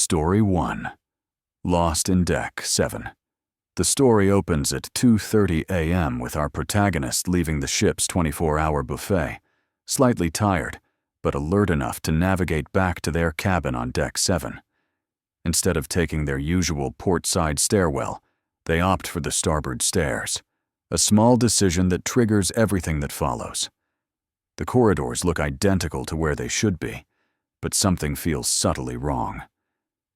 Story 1. Lost in Deck 7. The story opens at 2:30 a.m. with our protagonist leaving the ship's 24-hour buffet, slightly tired, but alert enough to navigate back to their cabin on Deck 7. Instead of taking their usual port-side stairwell, they opt for the starboard stairs, a small decision that triggers everything that follows. The corridors look identical to where they should be, but something feels subtly wrong.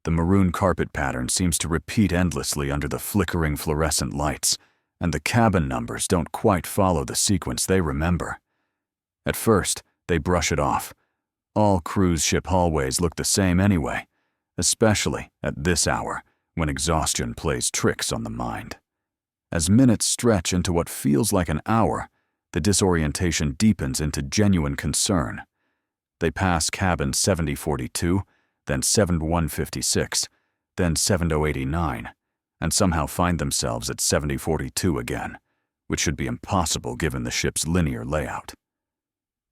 The maroon carpet pattern seems to repeat endlessly under the flickering fluorescent lights, and the cabin numbers don't quite follow the sequence they remember. At first, they brush it off. All cruise ship hallways look the same anyway, especially at this hour when exhaustion plays tricks on the mind. As minutes stretch into what feels like an hour, the disorientation deepens into genuine concern. They pass cabin 7042, then 7156, then 7089, and somehow find themselves at 7042 again, which should be impossible given the ship's linear layout.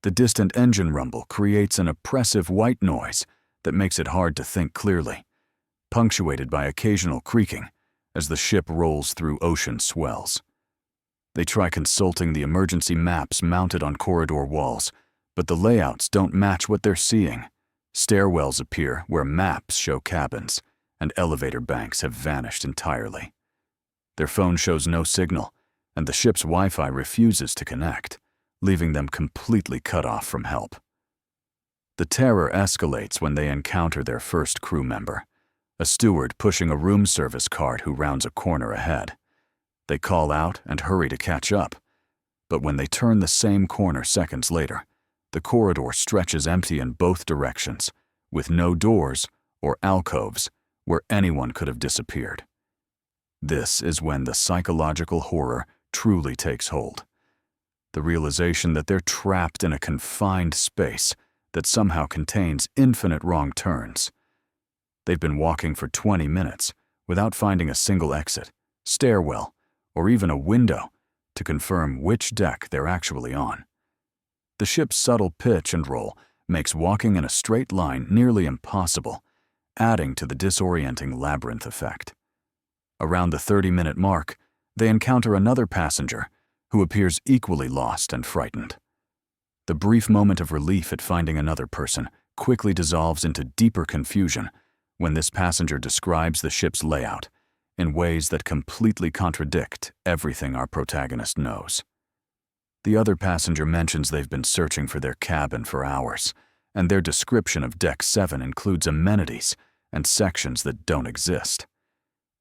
The distant engine rumble creates an oppressive white noise that makes it hard to think clearly, punctuated by occasional creaking as the ship rolls through ocean swells. They try consulting the emergency maps mounted on corridor walls, but the layouts don't match what they're seeing. Stairwells appear where maps show cabins, and elevator banks have vanished entirely. Their phone shows no signal, and the ship's Wi-Fi refuses to connect, leaving them completely cut off from help. The terror escalates when they encounter their first crew member, a steward pushing a room service cart who rounds a corner ahead. They call out and hurry to catch up, but when they turn the same corner seconds later, the corridor stretches empty in both directions, with no doors or alcoves where anyone could have disappeared. This is when the psychological horror truly takes hold. The realization that they're trapped in a confined space that somehow contains infinite wrong turns. They've been walking for 20 minutes without finding a single exit, stairwell, or even a window to confirm which deck they're actually on. The ship's subtle pitch and roll makes walking in a straight line nearly impossible, adding to the disorienting labyrinth effect. Around the 30-minute mark, they encounter another passenger who appears equally lost and frightened. The brief moment of relief at finding another person quickly dissolves into deeper confusion when this passenger describes the ship's layout in ways that completely contradict everything our protagonist knows. The other passenger mentions they've been searching for their cabin for hours, and their description of Deck 7 includes amenities and sections that don't exist.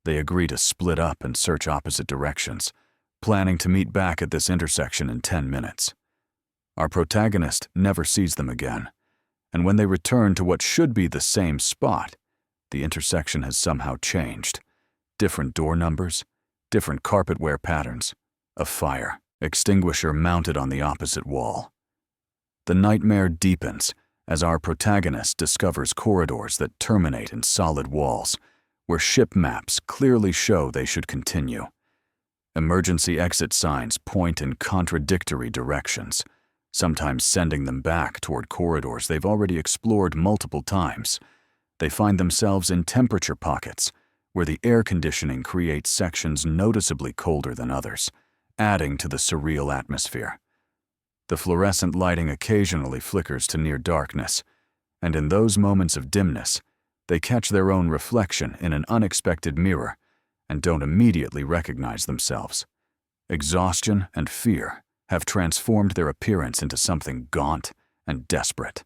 They agree to split up and search opposite directions, planning to meet back at this intersection in 10 minutes. Our protagonist never sees them again, and when they return to what should be the same spot, the intersection has somehow changed. Different door numbers, different carpet-wear patterns, a fire extinguisher mounted on the opposite wall. The nightmare deepens as our protagonist discovers corridors that terminate in solid walls, where ship maps clearly show they should continue. Emergency exit signs point in contradictory directions, sometimes sending them back toward corridors they've already explored multiple times. They find themselves in temperature pockets, where the air conditioning creates sections noticeably colder than others, adding to the surreal atmosphere. The fluorescent lighting occasionally flickers to near darkness, and in those moments of dimness, they catch their own reflection in an unexpected mirror and don't immediately recognize themselves. Exhaustion and fear have transformed their appearance into something gaunt and desperate.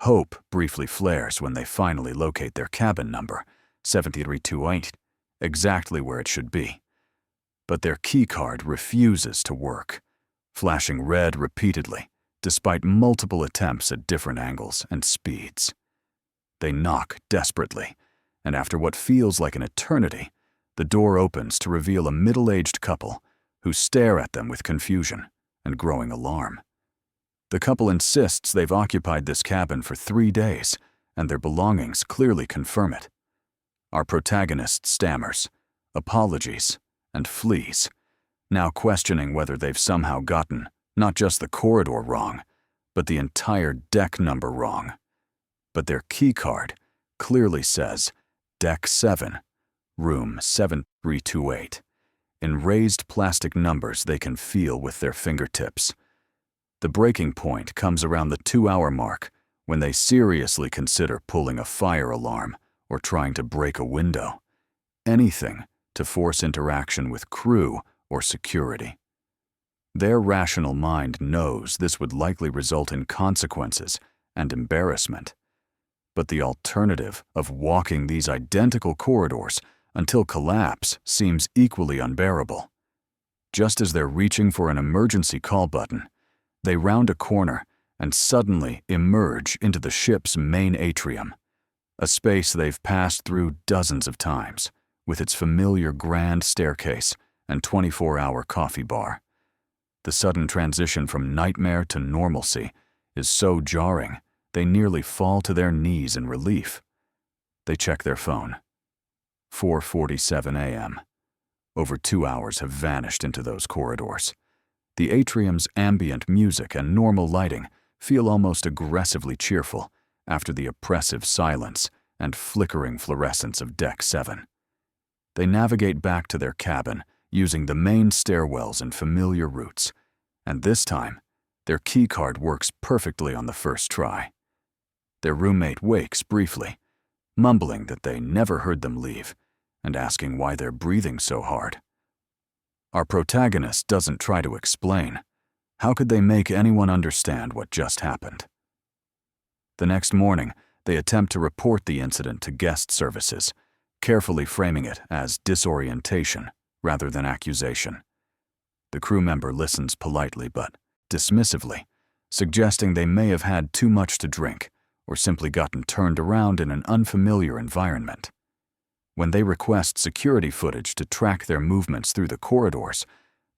Hope briefly flares when they finally locate their cabin number, 7328, exactly where it should be. But their keycard refuses to work, flashing red repeatedly, despite multiple attempts at different angles and speeds. They knock desperately, and after what feels like an eternity, the door opens to reveal a middle-aged couple who stare at them with confusion and growing alarm. The couple insists they've occupied this cabin for 3 days, and their belongings clearly confirm it. Our protagonist stammers, apologies, and flees, now questioning whether they've somehow gotten not just the corridor wrong, but the entire deck number wrong. But their keycard clearly says Deck 7, Room 7328, in raised plastic numbers they can feel with their fingertips. The breaking point comes around the 2-hour mark when they seriously consider pulling a fire alarm or trying to break a window. Anything to force interaction with crew or security. Their rational mind knows this would likely result in consequences and embarrassment. But the alternative of walking these identical corridors until collapse seems equally unbearable. Just as they're reaching for an emergency call button, they round a corner and suddenly emerge into the ship's main atrium, a space they've passed through dozens of times, with its familiar grand staircase and 24-hour coffee bar. The sudden transition from nightmare to normalcy is so jarring, they nearly fall to their knees in relief. They check their phone. 4:47 a.m. Over 2 hours have vanished into those corridors. The atrium's ambient music and normal lighting feel almost aggressively cheerful after the oppressive silence and flickering fluorescence of Deck 7. They navigate back to their cabin using the main stairwells and familiar routes, and this time, their keycard works perfectly on the first try. Their roommate wakes briefly, mumbling that they never heard them leave, and asking why they're breathing so hard. Our protagonist doesn't try to explain. How could they make anyone understand what just happened? The next morning, they attempt to report the incident to guest services, carefully framing it as disorientation rather than accusation. The crew member listens politely but dismissively, suggesting they may have had too much to drink or simply gotten turned around in an unfamiliar environment. When they request security footage to track their movements through the corridors,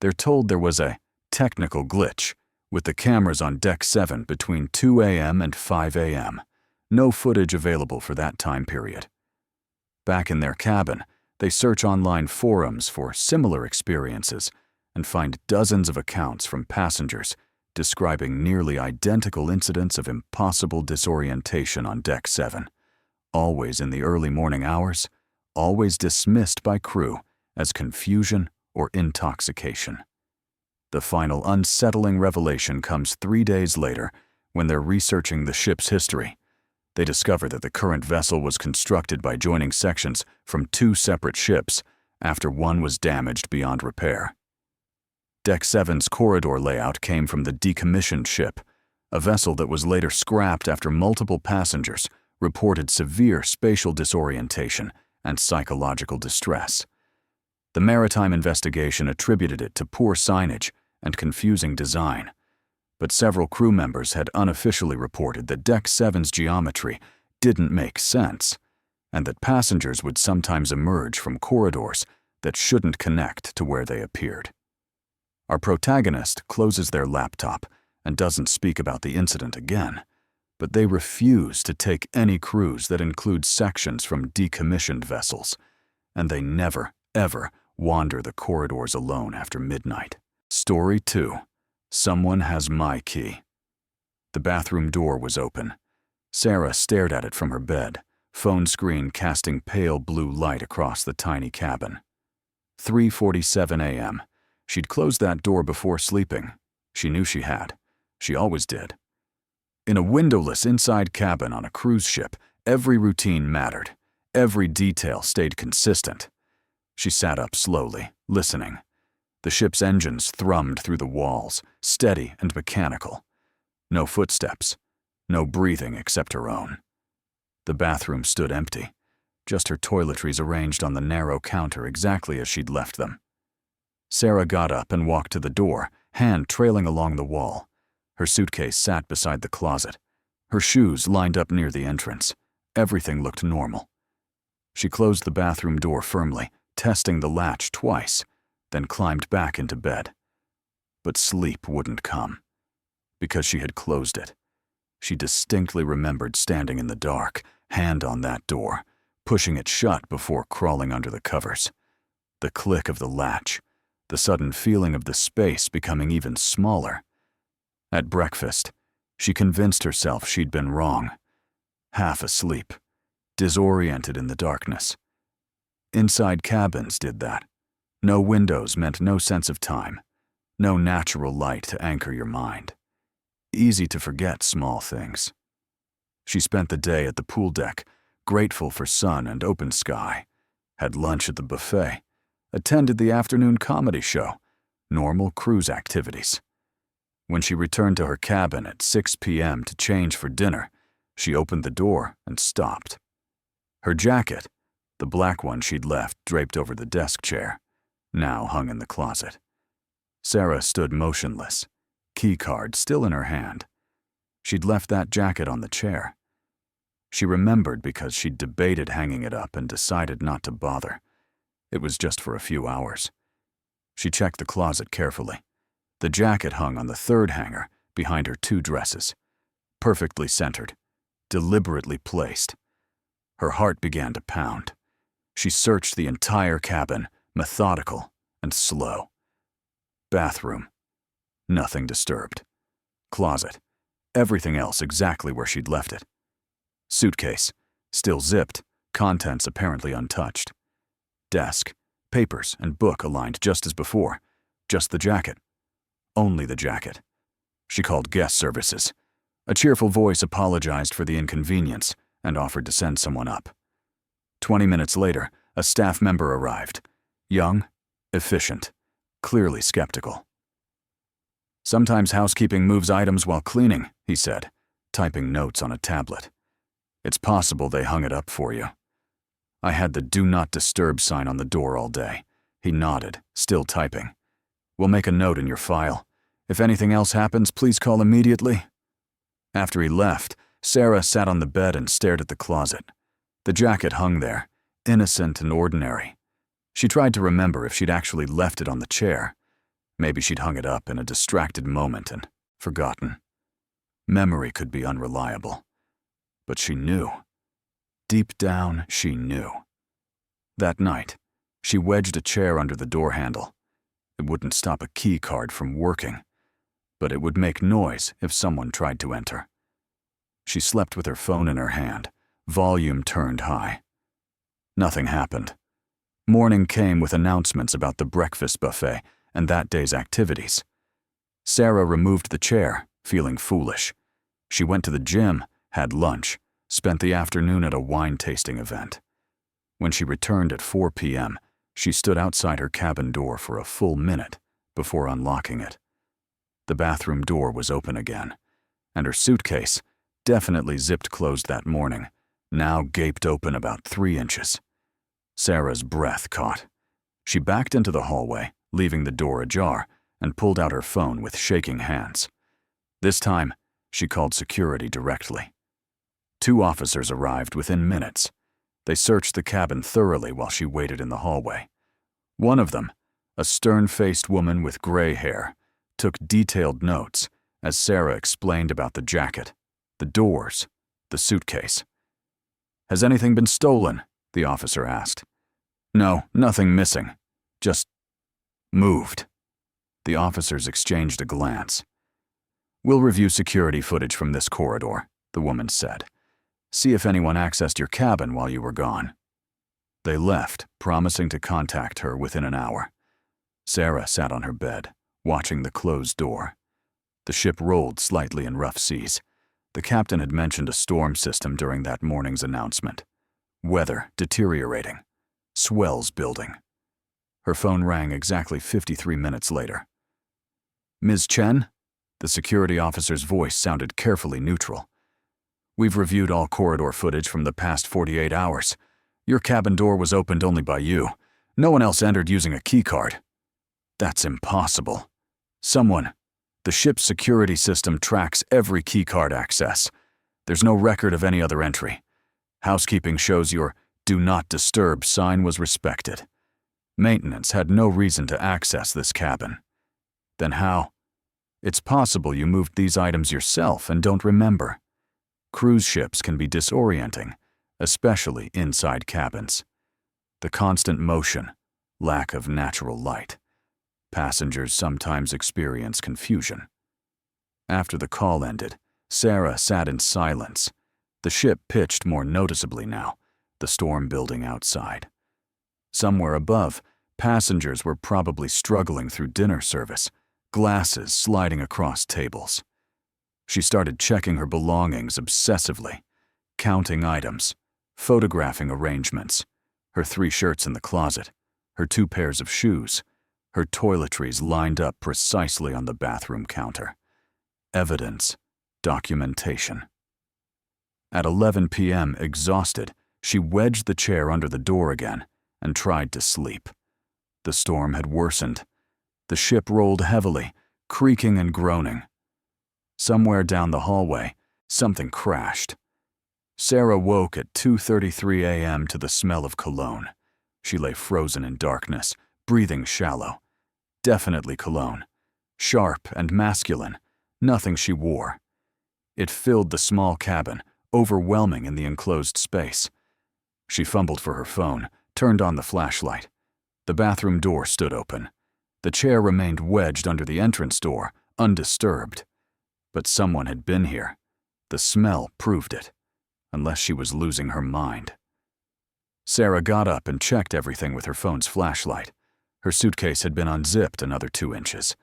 they're told there was a technical glitch with the cameras on Deck 7 between 2 a.m. and 5 a.m. No footage available for that time period. Back in their cabin, they search online forums for similar experiences and find dozens of accounts from passengers describing nearly identical incidents of impossible disorientation on Deck 7, always in the early morning hours, always dismissed by crew as confusion or intoxication. The final unsettling revelation comes 3 days later when they're researching the ship's history. They discover that the current vessel was constructed by joining sections from 2 separate ships after one was damaged beyond repair. Deck 7's corridor layout came from the decommissioned ship, a vessel that was later scrapped after multiple passengers reported severe spatial disorientation and psychological distress. The Maritime investigation attributed it to poor signage and confusing design, but several crew members had unofficially reported that Deck 7's geometry didn't make sense, and that passengers would sometimes emerge from corridors that shouldn't connect to where they appeared. Our protagonist closes their laptop and doesn't speak about the incident again, but they refuse to take any cruise that includes sections from decommissioned vessels, and they never, ever wander the corridors alone after midnight. Story 2. Someone has my key. The bathroom door was open. Sarah stared at it from her bed, phone screen casting pale blue light across the tiny cabin. 3:47 a.m. She'd closed that door before sleeping. She knew she had. She always did. In a windowless inside cabin on a cruise ship, every routine mattered. Every detail stayed consistent. She sat up slowly, listening. The ship's engines thrummed through the walls, steady and mechanical. No footsteps, no breathing except her own. The bathroom stood empty, just her toiletries arranged on the narrow counter exactly as she'd left them. Sarah got up and walked to the door, hand trailing along the wall. Her suitcase sat beside the closet. Her shoes lined up near the entrance. Everything looked normal. She closed the bathroom door firmly, testing the latch twice, then climbed back into bed. But sleep wouldn't come. Because she had closed it. She distinctly remembered standing in the dark, hand on that door, pushing it shut before crawling under the covers. The click of the latch, the sudden feeling of the space becoming even smaller. At breakfast, she convinced herself she'd been wrong. Half asleep, disoriented in the darkness. Inside cabins did that. No windows meant no sense of time, no natural light to anchor your mind. Easy to forget small things. She spent the day at the pool deck, grateful for sun and open sky, had lunch at the buffet, attended the afternoon comedy show, normal cruise activities. When she returned to her cabin at 6 p.m. to change for dinner, she opened the door and stopped. Her jacket, the black one she'd left draped over the desk chair, now hung in the closet. Sarah stood motionless, key card still in her hand. She'd left that jacket on the chair. She remembered because she'd debated hanging it up and decided not to bother. It was just for a few hours. She checked the closet carefully. The jacket hung on the third hanger behind her 2 dresses, perfectly centered, deliberately placed. Her heart began to pound. She searched the entire cabin, methodical and slow. Bathroom. Nothing disturbed. Closet. Everything else exactly where she'd left it. Suitcase. Still zipped, contents apparently untouched. Desk. Papers and book aligned just as before. Just the jacket. Only the jacket. She called guest services. A cheerful voice apologized for the inconvenience and offered to send someone up. 20 minutes later, a staff member arrived. Young, efficient, clearly skeptical. "Sometimes housekeeping moves items while cleaning," he said, typing notes on a tablet. "It's possible they hung it up for you." I had the "Do Not Disturb" sign on the door all day. He nodded, still typing. "We'll make a note in your file. If anything else happens, please call immediately." After he left, Sarah sat on the bed and stared at the closet. The jacket hung there, innocent and ordinary. She tried to remember if she'd actually left it on the chair. Maybe she'd hung it up in a distracted moment and forgotten. Memory could be unreliable. But she knew. Deep down, she knew. That night, she wedged a chair under the door handle. It wouldn't stop a key card from working, but it would make noise if someone tried to enter. She slept with her phone in her hand, volume turned high. Nothing happened. Morning came with announcements about the breakfast buffet and that day's activities. Sarah removed the chair, feeling foolish. She went to the gym, had lunch, spent the afternoon at a wine tasting event. When she returned at 4 p.m., she stood outside her cabin door for a full minute before unlocking it. The bathroom door was open again, and her suitcase, definitely zipped closed that morning, now gaped open about 3 inches. Sarah's breath caught. She backed into the hallway, leaving the door ajar, and pulled out her phone with shaking hands. This time, she called security directly. 2 officers arrived within minutes. They searched the cabin thoroughly while she waited in the hallway. One of them, a stern-faced woman with gray hair, took detailed notes as Sarah explained about the jacket, the doors, the suitcase. "Has anything been stolen?" the officer asked. "No, nothing missing. Just moved." The officers exchanged a glance. "We'll review security footage from this corridor," the woman said. "See if anyone accessed your cabin while you were gone." They left, promising to contact her within an hour. Sarah sat on her bed, watching the closed door. The ship rolled slightly in rough seas. The captain had mentioned a storm system during that morning's announcement. Weather deteriorating. Swells building. Her phone rang exactly 53 minutes later. "Ms. Chen?" The security officer's voice sounded carefully neutral. "We've reviewed all corridor footage from the past 48 hours. Your cabin door was opened only by you. No one else entered using a keycard." "That's impossible. The ship's security system tracks every keycard access. There's no record of any other entry. Housekeeping shows your 'Do Not Disturb' sign was respected. Maintenance had no reason to access this cabin. Then how? It's possible you moved these items yourself and don't remember. Cruise ships can be disorienting, especially inside cabins. The constant motion, lack of natural light. Passengers sometimes experience confusion." After the call ended, Sarah sat in silence. The ship pitched more noticeably now, the storm building outside. Somewhere above, passengers were probably struggling through dinner service, glasses sliding across tables. She started checking her belongings obsessively, counting items, photographing arrangements, her 3 shirts in the closet, her 2 pairs of shoes, her toiletries lined up precisely on the bathroom counter. Evidence, documentation. At 11 p.m., exhausted, she wedged the chair under the door again and tried to sleep. The storm had worsened. The ship rolled heavily, creaking and groaning. Somewhere down the hallway, something crashed. Sarah woke at 2:33 a.m. to the smell of cologne. She lay frozen in darkness, breathing shallow. Definitely cologne. Sharp and masculine, nothing she wore. It filled the small cabin, overwhelming in the enclosed space. She fumbled for her phone, turned on the flashlight. The bathroom door stood open. The chair remained wedged under the entrance door, undisturbed. But someone had been here. The smell proved it, unless she was losing her mind. Sarah got up and checked everything with her phone's flashlight. Her suitcase had been unzipped another 2 inches.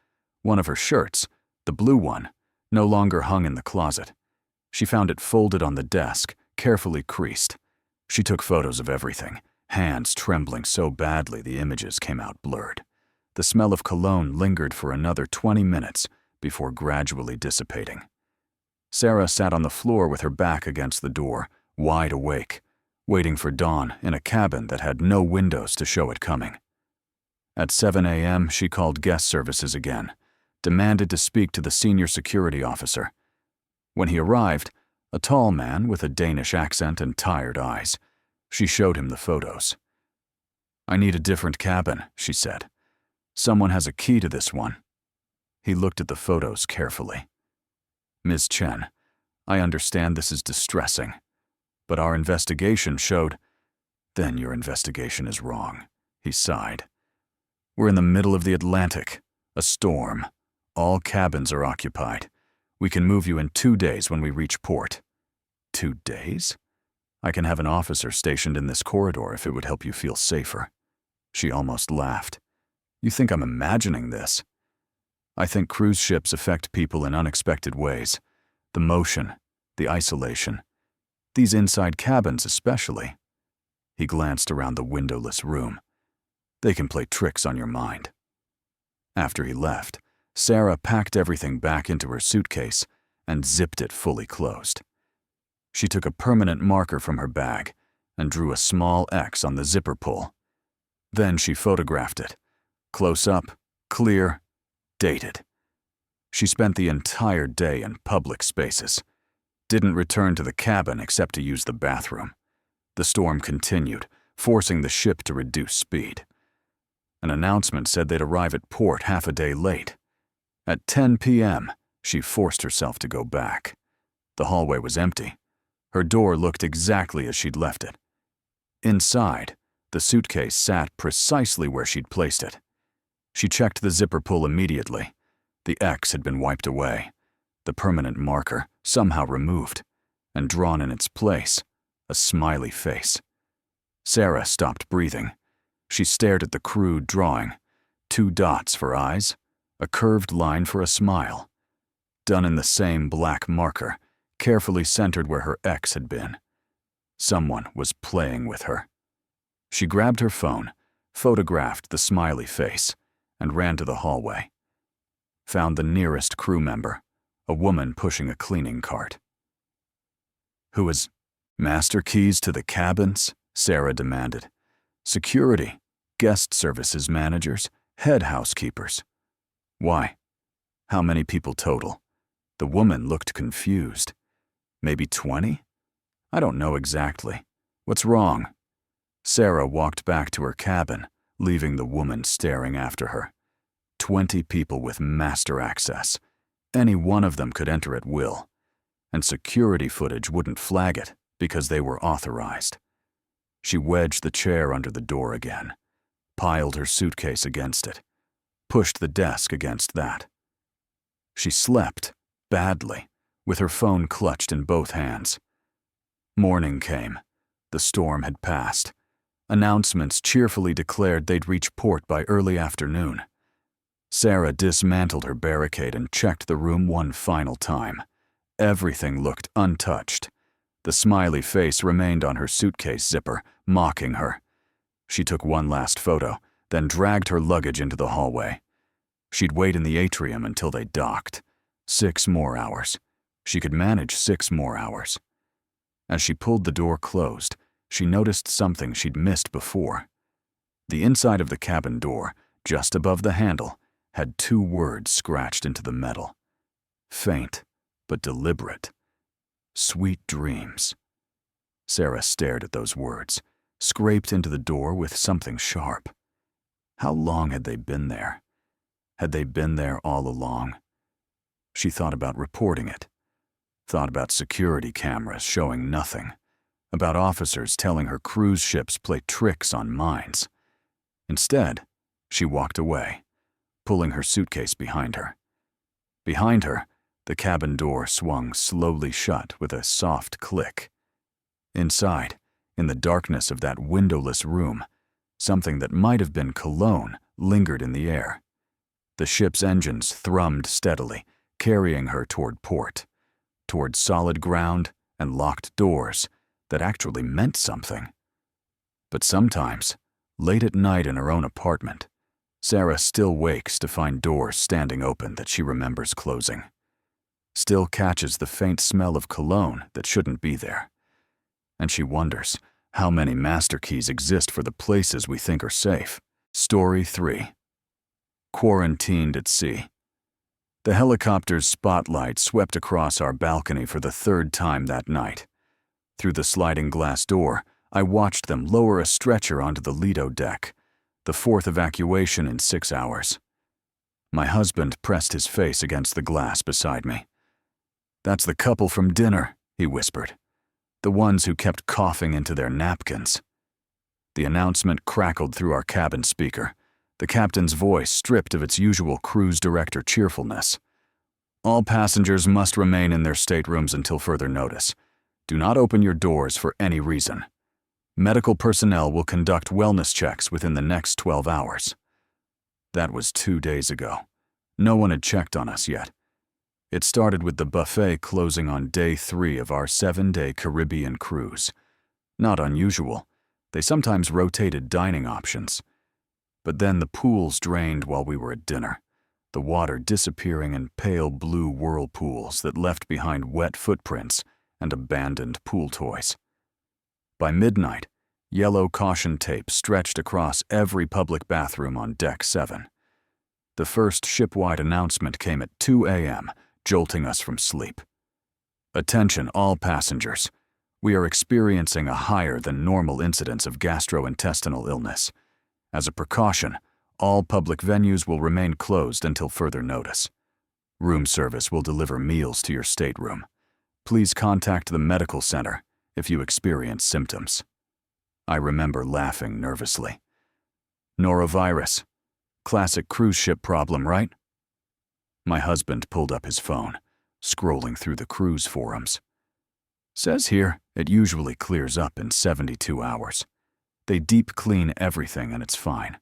One of her shirts, the blue one, no longer hung in the closet. She found it folded on the desk, carefully creased. She took photos of everything, hands trembling so badly the images came out blurred. The smell of cologne lingered for another 20 minutes before gradually dissipating. Sarah sat on the floor with her back against the door, wide awake, waiting for dawn in a cabin that had no windows to show it coming. At 7 a.m., she called guest services again, demanded to speak to the senior security officer. When he arrived, a tall man with a Danish accent and tired eyes, she showed him the photos. "I need a different cabin," she said. "Someone has a key to this one." He looked at the photos carefully. "Ms. Chen, I understand this is distressing, but our investigation showed—" "Then your investigation is wrong," he sighed. "We're in the middle of the Atlantic, a storm. All cabins are occupied. We can move you in 2 days when we reach port." 2 days? I can have an officer stationed in this corridor if it would help you feel safer. She almost laughed. You think I'm imagining this? I think cruise ships affect people in unexpected ways. The motion, the isolation. These inside cabins especially. He glanced around the windowless room. They can play tricks on your mind. After he left, Sarah packed everything back into her suitcase and zipped it fully closed. She took a permanent marker from her bag and drew a small X on the zipper pull. Then she photographed it. Close up, clear, dated. She spent the entire day in public spaces. Didn't return to the cabin except to use the bathroom. The storm continued, forcing the ship to reduce speed. An announcement said they'd arrive at port half a day late. At 10 p.m., she forced herself to go back. The hallway was empty. Her door looked exactly as she'd left it. Inside, the suitcase sat precisely where she'd placed it. She checked the zipper pull immediately. The X had been wiped away, the permanent marker somehow removed, and drawn in its place, a smiley face. Sarah stopped breathing. She stared at the crude drawing, 2 dots for eyes, a curved line for a smile. Done in the same black marker, carefully centered where her X had been. Someone was playing with her. She grabbed her phone, photographed the smiley face, and ran to the hallway. Found the nearest crew member, a woman pushing a cleaning cart. "Who is master keys to the cabins?" Sarah demanded. "Security, guest services managers, head housekeepers." "Why? How many people total?" The woman looked confused. "Maybe 20? I don't know exactly. What's wrong?" Sarah walked back to her cabin, leaving the woman staring after her. 20 people with master access. Any one of them could enter at will. And security footage wouldn't flag it because they were authorized. She wedged the chair under the door again, piled her suitcase against it, pushed the desk against that. She slept, badly, with her phone clutched in both hands. Morning came. The storm had passed. Announcements cheerfully declared they'd reach port by early afternoon. Sarah dismantled her barricade and checked the room one final time. Everything looked untouched. The smiley face remained on her suitcase zipper, mocking her. She took one last photo, then dragged her luggage into the hallway. She'd wait in the atrium until they docked. 6 more hours. She could manage 6 more hours. As she pulled the door closed, she noticed something she'd missed before. The inside of the cabin door, just above the handle, had 2 words scratched into the metal. Faint, but deliberate. Sweet dreams. Sarah stared at those words, scraped into the door with something sharp. How long had they been there? Had they been there all along? She thought about reporting it. Thought about security cameras showing nothing. About officers telling her cruise ships play tricks on mines. Instead, she walked away, pulling her suitcase behind her. Behind her, the cabin door swung slowly shut with a soft click. Inside, in the darkness of that windowless room, something that might have been cologne lingered in the air. The ship's engines thrummed steadily, carrying her toward port, toward solid ground and locked doors that actually meant something. But sometimes, late at night in her own apartment, Sarah still wakes to find doors standing open that she remembers closing. Still catches the faint smell of cologne that shouldn't be there. And she wonders how many master keys exist for the places we think are safe. Story 3. Quarantined at sea. The helicopter's spotlight swept across our balcony for the 3rd time that night. Through the sliding glass door, I watched them lower a stretcher onto the Lido deck, the 4th evacuation in 6 hours. My husband pressed his face against the glass beside me. "That's the couple from dinner," he whispered. "The ones who kept coughing into their napkins." The announcement crackled through our cabin speaker, the captain's voice stripped of its usual cruise director cheerfulness. "All passengers must remain in their staterooms until further notice. Do not open your doors for any reason. Medical personnel will conduct wellness checks within the next 12 hours. That was 2 days ago. No one had checked on us yet. It started with the buffet closing on day 3 of our 7-day Caribbean cruise. Not unusual. They sometimes rotated dining options. But then the pools drained while we were at dinner, the water disappearing in pale blue whirlpools that left behind wet footprints and abandoned pool toys. By midnight, yellow caution tape stretched across every public bathroom on Deck 7. The first ship-wide announcement came at 2 a.m., jolting us from sleep. "Attention all passengers. We are experiencing a higher than normal incidence of gastrointestinal illness. As a precaution, all public venues will remain closed until further notice. Room service will deliver meals to your stateroom. Please contact the medical center if you experience symptoms." I remember laughing nervously. "Norovirus. Classic cruise ship problem, right?" My husband pulled up his phone, scrolling through the cruise forums. "Says here it usually clears up in 72 hours. They deep clean everything and it's fine."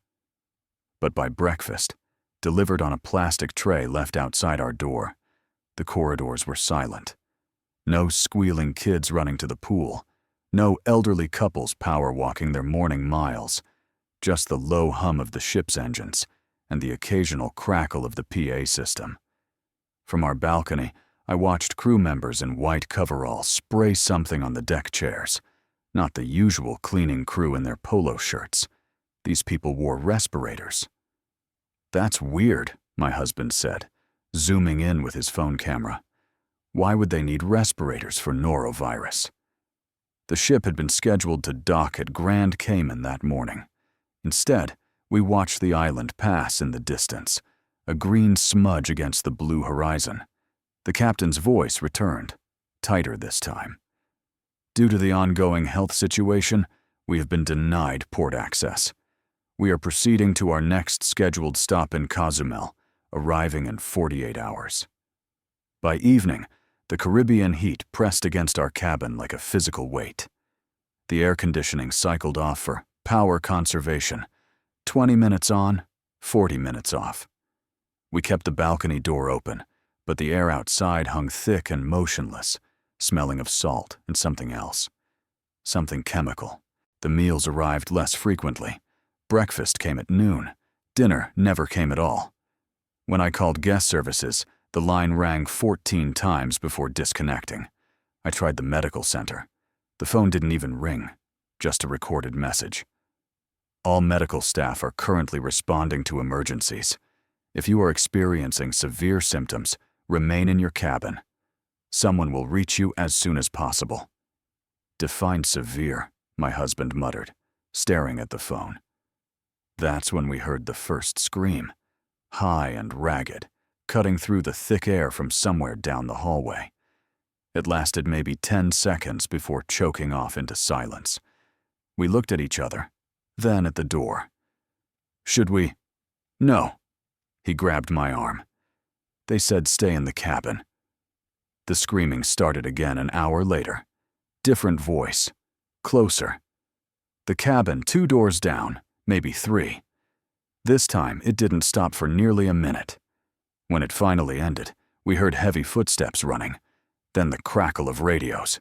But by breakfast, delivered on a plastic tray left outside our door, the corridors were silent. No squealing kids running to the pool, no elderly couples power walking their morning miles, just the low hum of the ship's engines and the occasional crackle of the PA system. From our balcony, I watched crew members in white coveralls spray something on the deck chairs, not the usual cleaning crew in their polo shirts. These people wore respirators. "That's weird," my husband said, zooming in with his phone camera. "Why would they need respirators for norovirus?" The ship had been scheduled to dock at Grand Cayman that morning. Instead, we watched the island pass in the distance, a green smudge against the blue horizon. The captain's voice returned, tighter this time. "Due to the ongoing health situation, we have been denied port access. We are proceeding to our next scheduled stop in Cozumel, arriving in 48 hours." By evening, the Caribbean heat pressed against our cabin like a physical weight. The air conditioning cycled off for power conservation. 20 minutes on, 40 minutes off. We kept the balcony door open, but the air outside hung thick and motionless, smelling of salt and something else. Something chemical. The meals arrived less frequently. Breakfast came at noon. Dinner never came at all. When I called guest services, the line rang 14 times before disconnecting. I tried the medical center. The phone didn't even ring, just a recorded message. All medical staff are currently responding to emergencies. If you are experiencing severe symptoms, remain in your cabin. Someone will reach you as soon as possible. Define severe, my husband muttered, staring at the phone. That's when we heard the first scream, high and ragged, cutting through the thick air from somewhere down the hallway. It lasted maybe 10 seconds before choking off into silence. We looked at each other, then at the door. Should we? No. He grabbed my arm. They said stay in the cabin. The screaming started again an hour later. Different voice. Closer. The cabin 2 doors down, maybe 3. This time, it didn't stop for nearly a minute. When it finally ended, we heard heavy footsteps running, then the crackle of radios.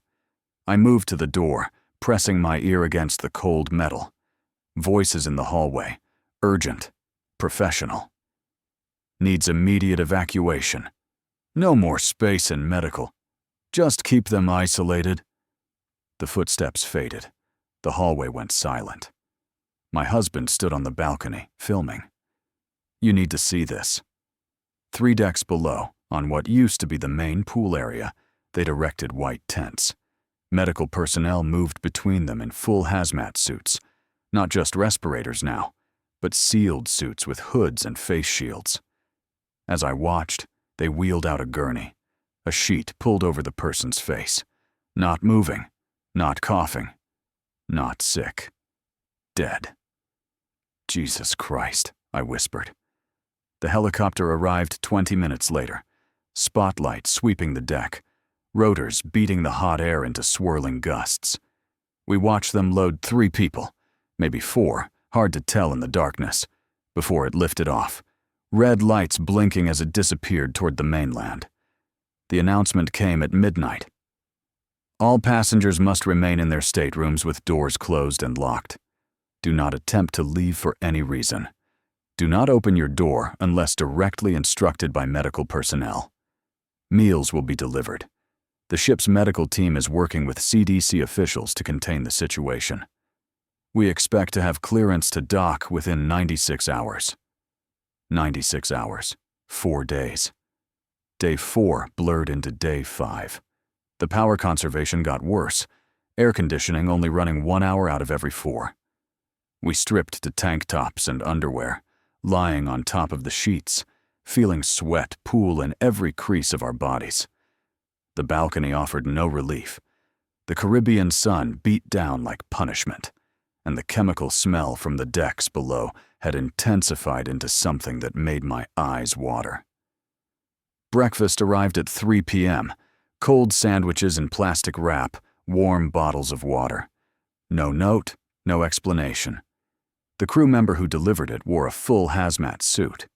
I moved to the door, pressing my ear against the cold metal. Voices in the hallway. Urgent. Professional. Needs immediate evacuation. No more space in medical. Just keep them isolated. The footsteps faded. The hallway went silent. My husband stood on the balcony, filming. You need to see this. 3 decks below, on what used to be the main pool area, they'd erected white tents. Medical personnel moved between them in full hazmat suits. Not just respirators now, but sealed suits with hoods and face shields. As I watched, they wheeled out a gurney, a sheet pulled over the person's face. Not moving, not coughing, not sick. Dead. Jesus Christ, I whispered. The helicopter arrived 20 minutes later, spotlight sweeping the deck, rotors beating the hot air into swirling gusts. We watched them load 3 people, maybe 4, hard to tell in the darkness, before it lifted off, red lights blinking as it disappeared toward the mainland. The announcement came at midnight. All passengers must remain in their staterooms with doors closed and locked. Do not attempt to leave for any reason. Do not open your door unless directly instructed by medical personnel. Meals will be delivered. The ship's medical team is working with CDC officials to contain the situation. We expect to have clearance to dock within 96 hours. 96 hours. 4 days. Day 4 blurred into day 5. The power conservation got worse, air conditioning only running 1 hour out of every 4. We stripped to tank tops and underwear, lying on top of the sheets, feeling sweat pool in every crease of our bodies. The balcony offered no relief. The Caribbean sun beat down like punishment, and the chemical smell from the decks below had intensified into something that made my eyes water. Breakfast arrived at 3 p.m., cold sandwiches in plastic wrap, warm bottles of water. No note, no explanation. The crew member who delivered it wore a full hazmat suit.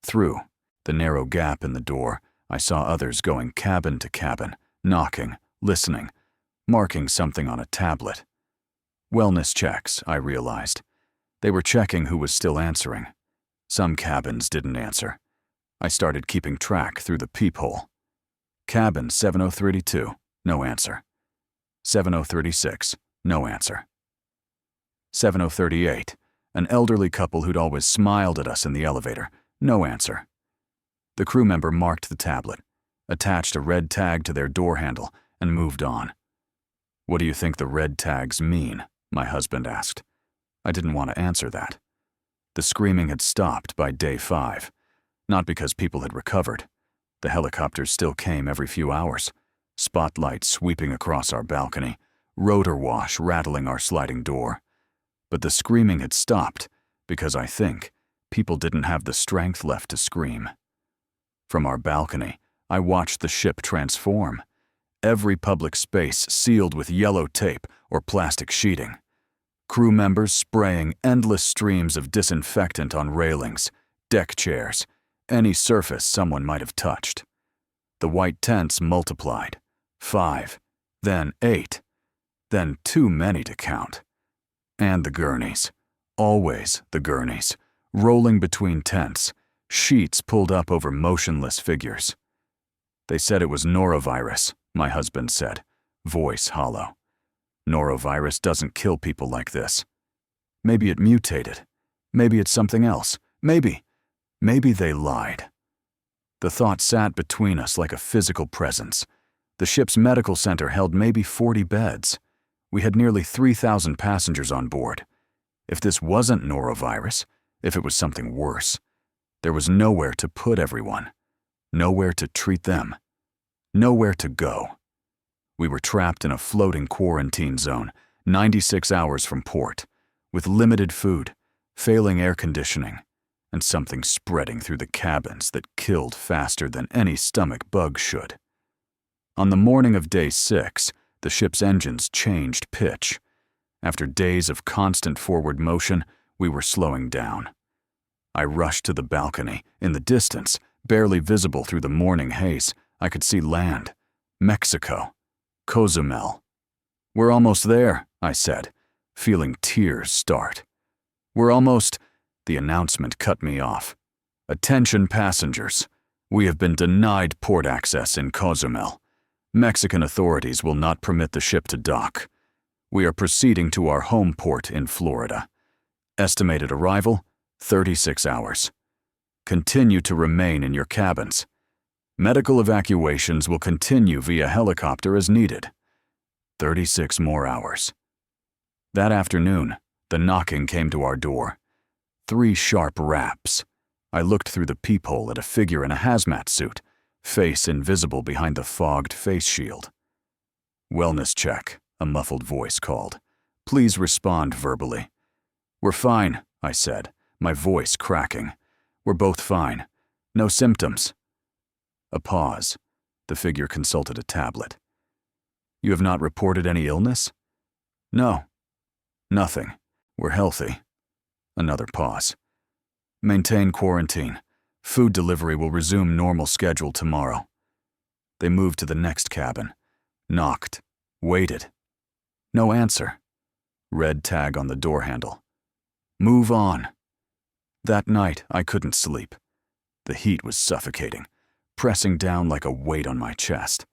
Through the narrow gap in the door, I saw others going cabin to cabin, knocking, listening, marking something on a tablet. Wellness checks, I realized. They were checking who was still answering. Some cabins didn't answer. I started keeping track through the peephole. Cabin 7032, no answer. 7036, no answer. 7038, an elderly couple who'd always smiled at us in the elevator, no answer. The crew member marked the tablet, attached a red tag to their door handle, and moved on. What do you think the red tags mean? My husband asked. I didn't want to answer that. The screaming had stopped by day 5, not because people had recovered. The helicopters still came every few hours, spotlights sweeping across our balcony, rotor wash rattling our sliding door. But the screaming had stopped because I think people didn't have the strength left to scream. From our balcony, I watched the ship transform. every public space sealed with yellow tape or plastic sheeting. Crew members spraying endless streams of disinfectant on railings, deck chairs, any surface someone might have touched. The white tents multiplied. 5, then 8, then too many to count. And the gurneys, always the gurneys, rolling between tents, sheets pulled up over motionless figures. They said it was norovirus, my husband said, voice hollow. Norovirus doesn't kill people like this. Maybe it mutated. Maybe it's something else. Maybe they lied. The thought sat between us like a physical presence. The ship's medical center held maybe 40 beds. We had nearly 3,000 passengers on board. If this wasn't norovirus, if it was something worse, there was nowhere to put everyone, nowhere to treat them, nowhere to go. We were trapped in a floating quarantine zone, 96 hours from port, with limited food, failing air conditioning, and something spreading through the cabins that killed faster than any stomach bug should. On the morning of day 6, the ship's engines changed pitch. After days of constant forward motion, we were slowing down. I rushed to the balcony. In the distance, barely visible through the morning haze, I could see land. Mexico. Cozumel. "We're almost there," I said, feeling tears start. "We're almost—" The announcement cut me off. "Attention passengers. We have been denied port access in Cozumel. Mexican authorities will not permit the ship to dock. We are proceeding to our home port in Florida. Estimated arrival, 36 hours. Continue to remain in your cabins. Medical evacuations will continue via helicopter as needed. 36 more hours." That afternoon, the knocking came to our door. 3 sharp raps. I looked through the peephole at a figure in a hazmat suit, face invisible behind the fogged face shield. "Wellness check," a muffled voice called. "Please respond verbally." "We're fine," I said, my voice cracking. "We're both fine. No symptoms." A pause. The figure consulted a tablet. "You have not reported any illness?" "No. Nothing. We're healthy." Another pause. "Maintain quarantine. Food delivery will resume normal schedule tomorrow." They moved to the next cabin. Knocked. Waited. No answer. Red tag on the door handle. "Move on." That night, I couldn't sleep. The heat was suffocating, pressing down like a weight on my chest.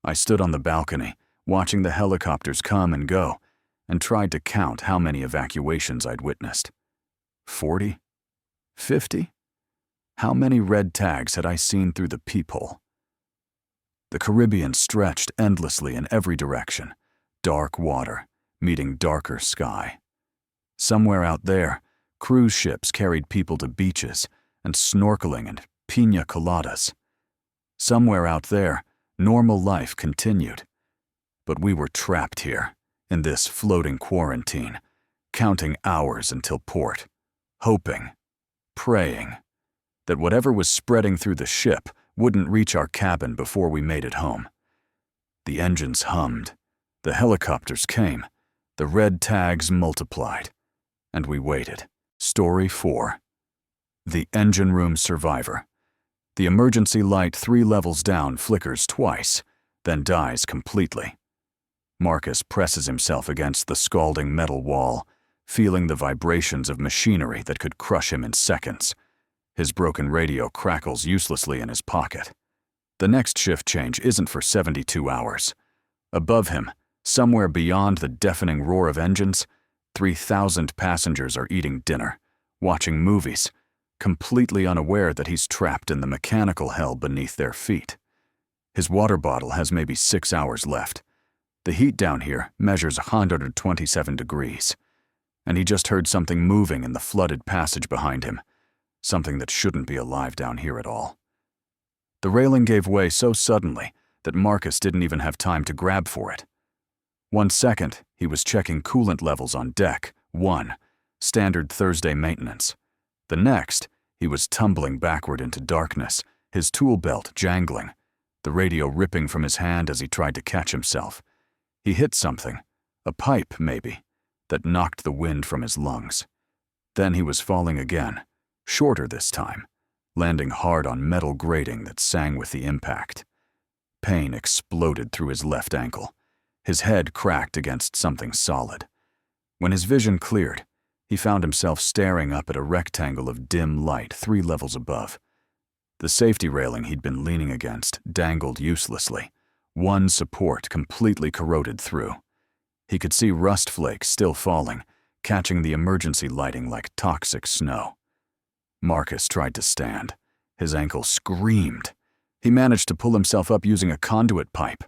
I stood on the balcony, watching the helicopters come and go, and tried to count how many evacuations I'd witnessed. 40? 50? How many red tags had I seen through the peephole? The Caribbean stretched endlessly in every direction, dark water meeting darker sky. Somewhere out there, cruise ships carried people to beaches and snorkeling and piña coladas. Somewhere out there, normal life continued. But we were trapped here, in this floating quarantine, counting hours until port, hoping, praying, that whatever was spreading through the ship wouldn't reach our cabin before we made it home. The engines hummed, the helicopters came, the red tags multiplied, and we waited. Story 4. The engine room survivor. The emergency light 3 levels down flickers twice, then dies completely. Marcus presses himself against the scalding metal wall, feeling the vibrations of machinery that could crush him in seconds. His broken radio crackles uselessly in his pocket. The next shift change isn't for 72 hours. Above him, somewhere beyond the deafening roar of engines, 3,000 passengers are eating dinner, watching movies, completely unaware that he's trapped in the mechanical hell beneath their feet. His water bottle has maybe 6 hours left. The heat down here measures 127 degrees, and he just heard something moving in the flooded passage behind him, something that shouldn't be alive down here at all. The railing gave way so suddenly that Marcus didn't even have time to grab for it. 1 second, he was checking coolant levels on deck 1, standard Thursday maintenance. The next, he was tumbling backward into darkness, his tool belt jangling, the radio ripping from his hand as he tried to catch himself. He hit something, a pipe maybe, that knocked the wind from his lungs. Then he was falling again, shorter this time, landing hard on metal grating that sang with the impact. Pain exploded through his left ankle. His head cracked against something solid. When his vision cleared, he found himself staring up at a rectangle of dim light 3 levels above. The safety railing he'd been leaning against dangled uselessly, one support completely corroded through. He could see rust flakes still falling, catching the emergency lighting like toxic snow. Marcus tried to stand. His ankle screamed. He managed to pull himself up using a conduit pipe,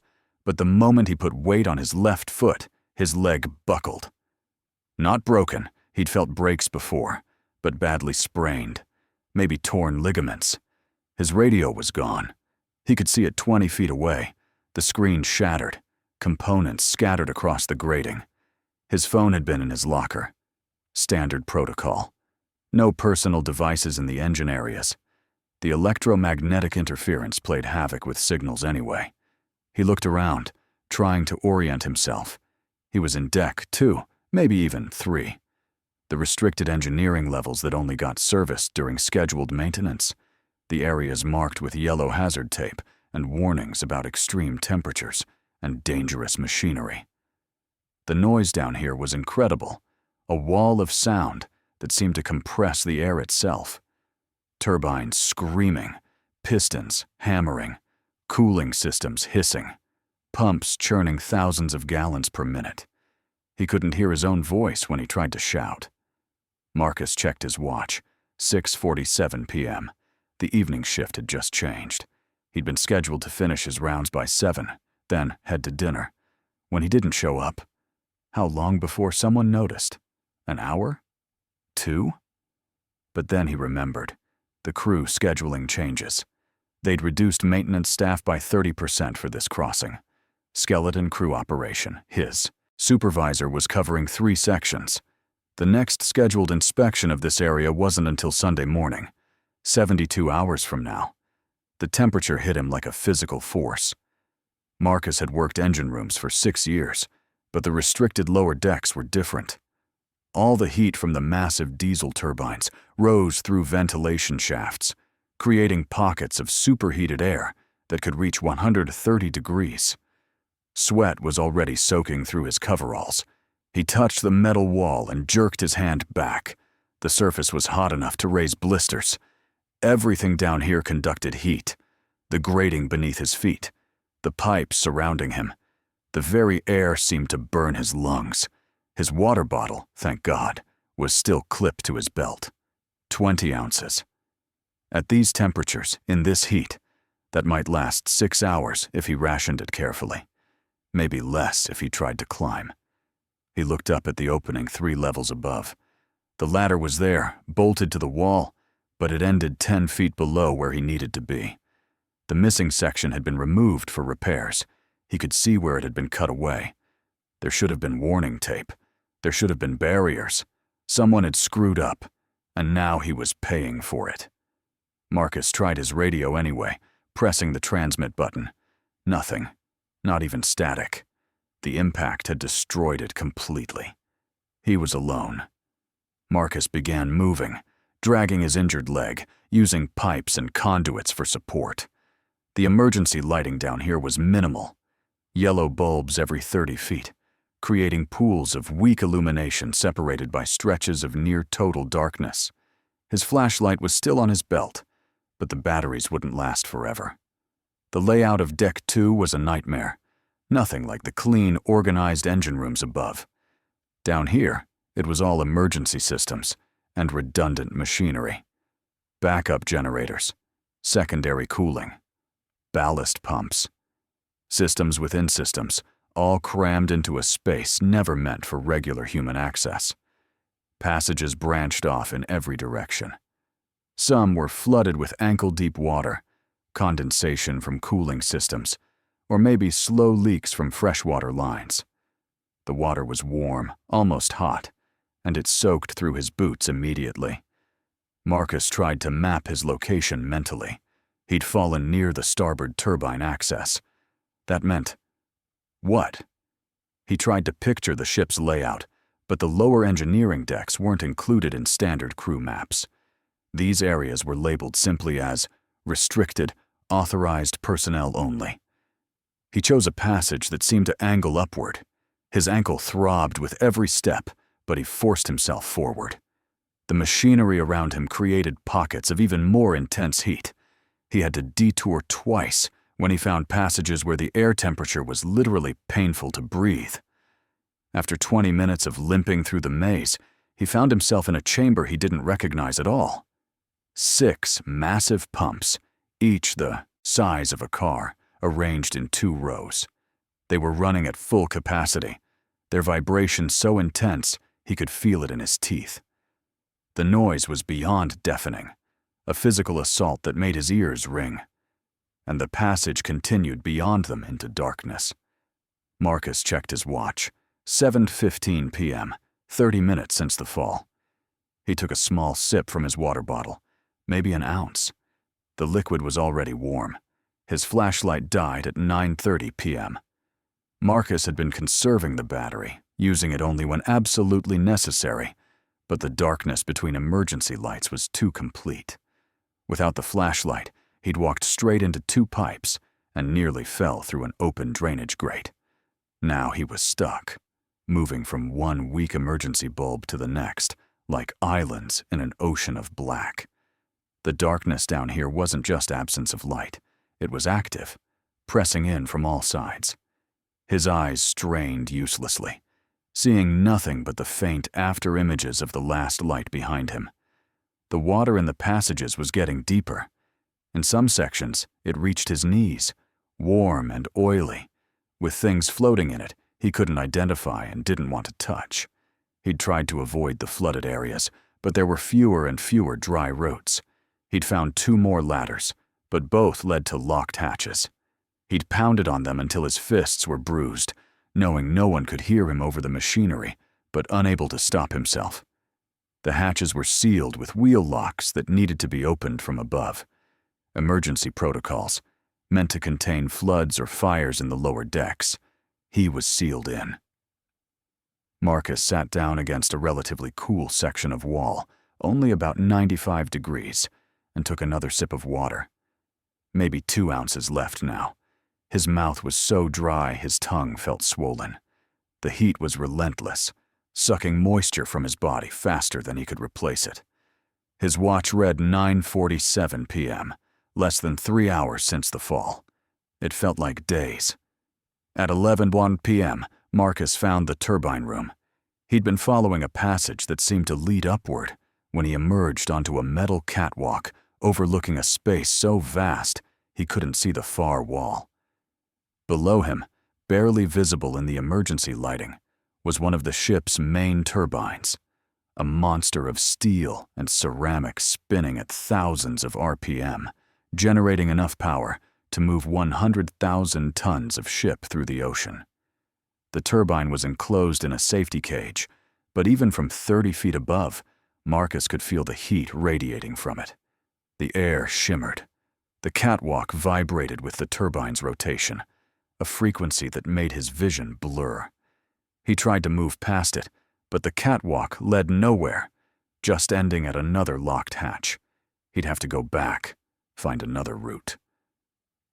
but the moment he put weight on his left foot, his leg buckled. Not broken, he'd felt breaks before, but badly sprained, maybe torn ligaments. His radio was gone. He could see it 20 feet away, the screen shattered, components scattered across the grating. His phone had been in his locker. Standard protocol. No personal devices in the engine areas. The electromagnetic interference played havoc with signals anyway. He looked around, trying to orient himself. He was in deck 2, maybe even 3. The restricted engineering levels that only got serviced during scheduled maintenance. The areas marked with yellow hazard tape and warnings about extreme temperatures and dangerous machinery. The noise down here was incredible, a wall of sound that seemed to compress the air itself. Turbines screaming, pistons hammering, cooling systems hissing, pumps churning thousands of gallons per minute. He couldn't hear his own voice when he tried to shout. Marcus checked his watch, 6:47 p.m. The evening shift had just changed. He'd been scheduled to finish his rounds by 7, then head to dinner. When he didn't show up, how long before someone noticed? An hour? 2? But then he remembered. The crew scheduling changes. They'd reduced maintenance staff by 30% for this crossing. Skeleton crew operation, his. Supervisor was covering 3 sections. The next scheduled inspection of this area wasn't until Sunday morning, 72 hours from now. The temperature hit him like a physical force. Marcus had worked engine rooms for 6 years, but the restricted lower decks were different. All the heat from the massive diesel turbines rose through ventilation shafts, creating pockets of superheated air that could reach 130 degrees. Sweat was already soaking through his coveralls. He touched the metal wall and jerked his hand back. The surface was hot enough to raise blisters. Everything down here conducted heat. The grating beneath his feet, the pipes surrounding him. The very air seemed to burn his lungs. His water bottle, thank God, was still clipped to his belt. 20 ounces. At these temperatures, in this heat, that might last 6 hours if he rationed it carefully. Maybe less if he tried to climb. He looked up at the opening 3 levels above. The ladder was there, bolted to the wall, but it ended 10 feet below where he needed to be. The missing section had been removed for repairs. He could see where it had been cut away. There should have been warning tape. There should have been barriers. Someone had screwed up, and now he was paying for it. Marcus tried his radio anyway, pressing the transmit button. Nothing. Not even static. The impact had destroyed it completely. He was alone. Marcus began moving, dragging his injured leg, using pipes and conduits for support. The emergency lighting down here was minimal. Yellow bulbs every 30 feet, creating pools of weak illumination separated by stretches of near-total darkness. His flashlight was still on his belt, but the batteries wouldn't last forever. The layout of Deck 2 was a nightmare. Nothing like the clean, organized engine rooms above. Down here, it was all emergency systems and redundant machinery. Backup generators, secondary cooling, ballast pumps. Systems within systems, all crammed into a space never meant for regular human access. Passages branched off in every direction. Some were flooded with ankle-deep water, condensation from cooling systems, or maybe slow leaks from freshwater lines. The water was warm, almost hot, and it soaked through his boots immediately. Marcus tried to map his location mentally. He'd fallen near the starboard turbine access. That meant what? He tried to picture the ship's layout, but the lower engineering decks weren't included in standard crew maps. These areas were labeled simply as restricted, authorized personnel only. He chose a passage that seemed to angle upward. His ankle throbbed with every step, but he forced himself forward. The machinery around him created pockets of even more intense heat. He had to detour twice when he found passages where the air temperature was literally painful to breathe. After 20 minutes of limping through the maze, he found himself in a chamber he didn't recognize at all. 6 massive pumps, each the size of a car, arranged in 2 rows. They were running at full capacity, their vibration so intense he could feel it in his teeth. The noise was beyond deafening, a physical assault that made his ears ring. And the passage continued beyond them into darkness. Marcus checked his watch. 7:15 p.m., 30 minutes since the fall. He took a small sip from his water bottle, maybe an ounce. The liquid was already warm. His flashlight died at 9:30 p.m. Marcus had been conserving the battery, using it only when absolutely necessary, but the darkness between emergency lights was too complete. Without the flashlight, he'd walked straight into 2 pipes and nearly fell through an open drainage grate. Now he was stuck, moving from one weak emergency bulb to the next, like islands in an ocean of black. The darkness down here wasn't just absence of light. It was active, pressing in from all sides. His eyes strained uselessly, seeing nothing but the faint after-images of the last light behind him. The water in the passages was getting deeper. In some sections, it reached his knees, warm and oily, with things floating in it he couldn't identify and didn't want to touch. He'd tried to avoid the flooded areas, but there were fewer and fewer dry routes. He'd found 2 more ladders, but both led to locked hatches. He'd pounded on them until his fists were bruised, knowing no one could hear him over the machinery, but unable to stop himself. The hatches were sealed with wheel locks that needed to be opened from above. Emergency protocols, meant to contain floods or fires in the lower decks. He was sealed in. Marcus sat down against a relatively cool section of wall, only about 95 degrees, and took another sip of water. Maybe 2 ounces left now. His mouth was so dry his tongue felt swollen. The heat was relentless, sucking moisture from his body faster than he could replace it. His watch read 9:47 p.m., less than 3 hours since the fall. It felt like days. At 11:01 p.m., Marcus found the turbine room. He'd been following a passage that seemed to lead upward when he emerged onto a metal catwalk overlooking a space so vast he couldn't see the far wall. Below him, barely visible in the emergency lighting, was one of the ship's main turbines, a monster of steel and ceramic spinning at thousands of RPM, generating enough power to move 100,000 tons of ship through the ocean. The turbine was enclosed in a safety cage, but even from 30 feet above, Marcus could feel the heat radiating from it. The air shimmered. The catwalk vibrated with the turbine's rotation, a frequency that made his vision blur. He tried to move past it, but the catwalk led nowhere, just ending at another locked hatch. He'd have to go back, find another route.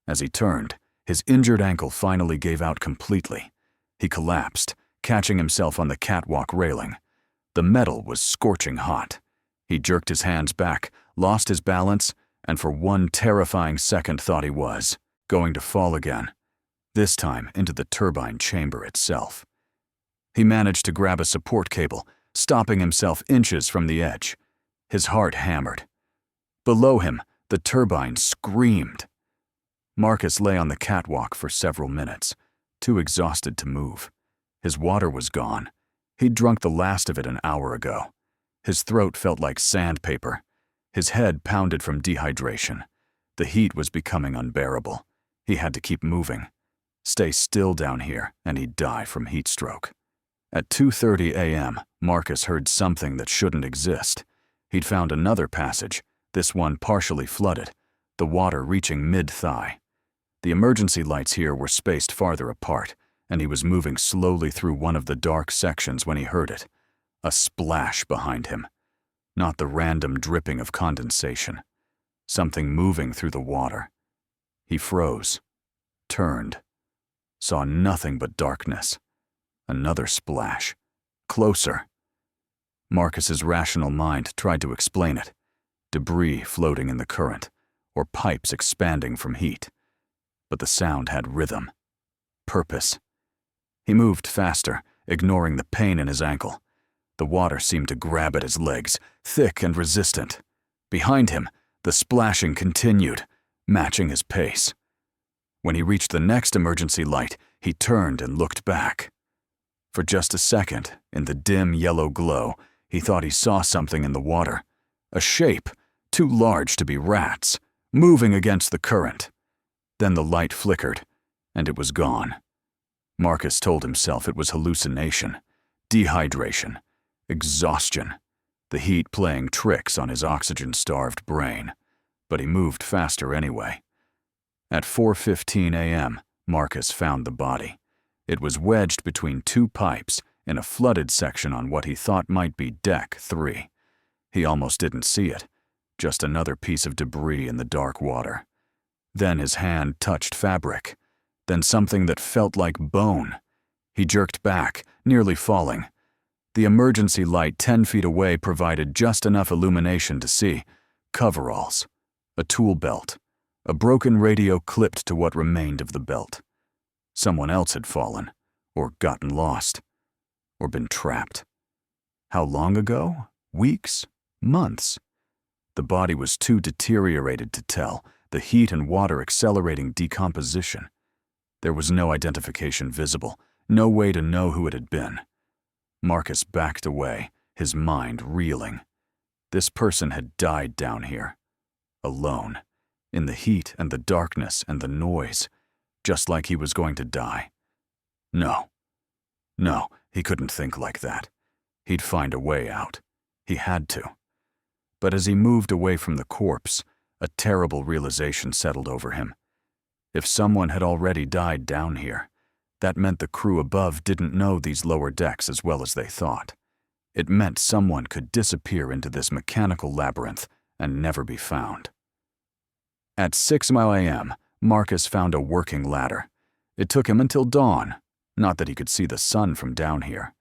As he turned, his injured ankle finally gave out completely. He collapsed, catching himself on the catwalk railing. The metal was scorching hot. He jerked his hands back, lost his balance, and for one terrifying second thought he was going to fall again, this time into the turbine chamber itself. He managed to grab a support cable, stopping himself inches from the edge. His heart hammered. Below him, the turbine screamed. Marcus lay on the catwalk for several minutes, too exhausted to move. His water was gone. He'd drunk the last of it an hour ago. His throat felt like sandpaper. His head pounded from dehydration. The heat was becoming unbearable. He had to keep moving. Stay still down here, and he'd die from heat stroke. At 2:30 a.m., Marcus heard something that shouldn't exist. He'd found another passage, this one partially flooded, the water reaching mid-thigh. The emergency lights here were spaced farther apart, and he was moving slowly through one of the dark sections when he heard it. A splash behind him. Not the random dripping of condensation. Something moving through the water. He froze, turned, saw nothing but darkness. Another splash. Closer. Marcus's rational mind tried to explain it. Debris floating in the current, or pipes expanding from heat. But the sound had rhythm. Purpose. He moved faster, ignoring the pain in his ankle. The water seemed to grab at his legs, thick and resistant. Behind him, the splashing continued, matching his pace. When he reached the next emergency light, he turned and looked back. For just a second, in the dim yellow glow, he thought he saw something in the water. A shape, too large to be rats, moving against the current. Then the light flickered, and it was gone. Marcus told himself it was hallucination, dehydration, exhaustion, the heat playing tricks on his oxygen-starved brain. But he moved faster anyway. At 4:15 a.m., Marcus found the body. It was wedged between two pipes in a flooded section on what he thought might be deck 3. He almost didn't see it, just another piece of debris in the dark water. Then his hand touched fabric, then something that felt like bone. He jerked back, nearly falling. The emergency light 10 feet away provided just enough illumination to see coveralls, a tool belt, a broken radio clipped to what remained of the belt. Someone else had fallen, or gotten lost, or been trapped. How long ago? Weeks? Months? The body was too deteriorated to tell, the heat and water accelerating decomposition. There was no identification visible, no way to know who it had been. Marcus backed away, his mind reeling. This person had died down here, alone, in the heat and the darkness and the noise, just like he was going to die. No, he couldn't think like that. He'd find a way out. He had to. But as he moved away from the corpse, a terrible realization settled over him. If someone had already died down here, that meant the crew above didn't know these lower decks as well as they thought. It meant someone could disappear into this mechanical labyrinth and never be found. At 6 a.m., Marcus found a working ladder. It took him until dawn, not that he could see the sun from down here,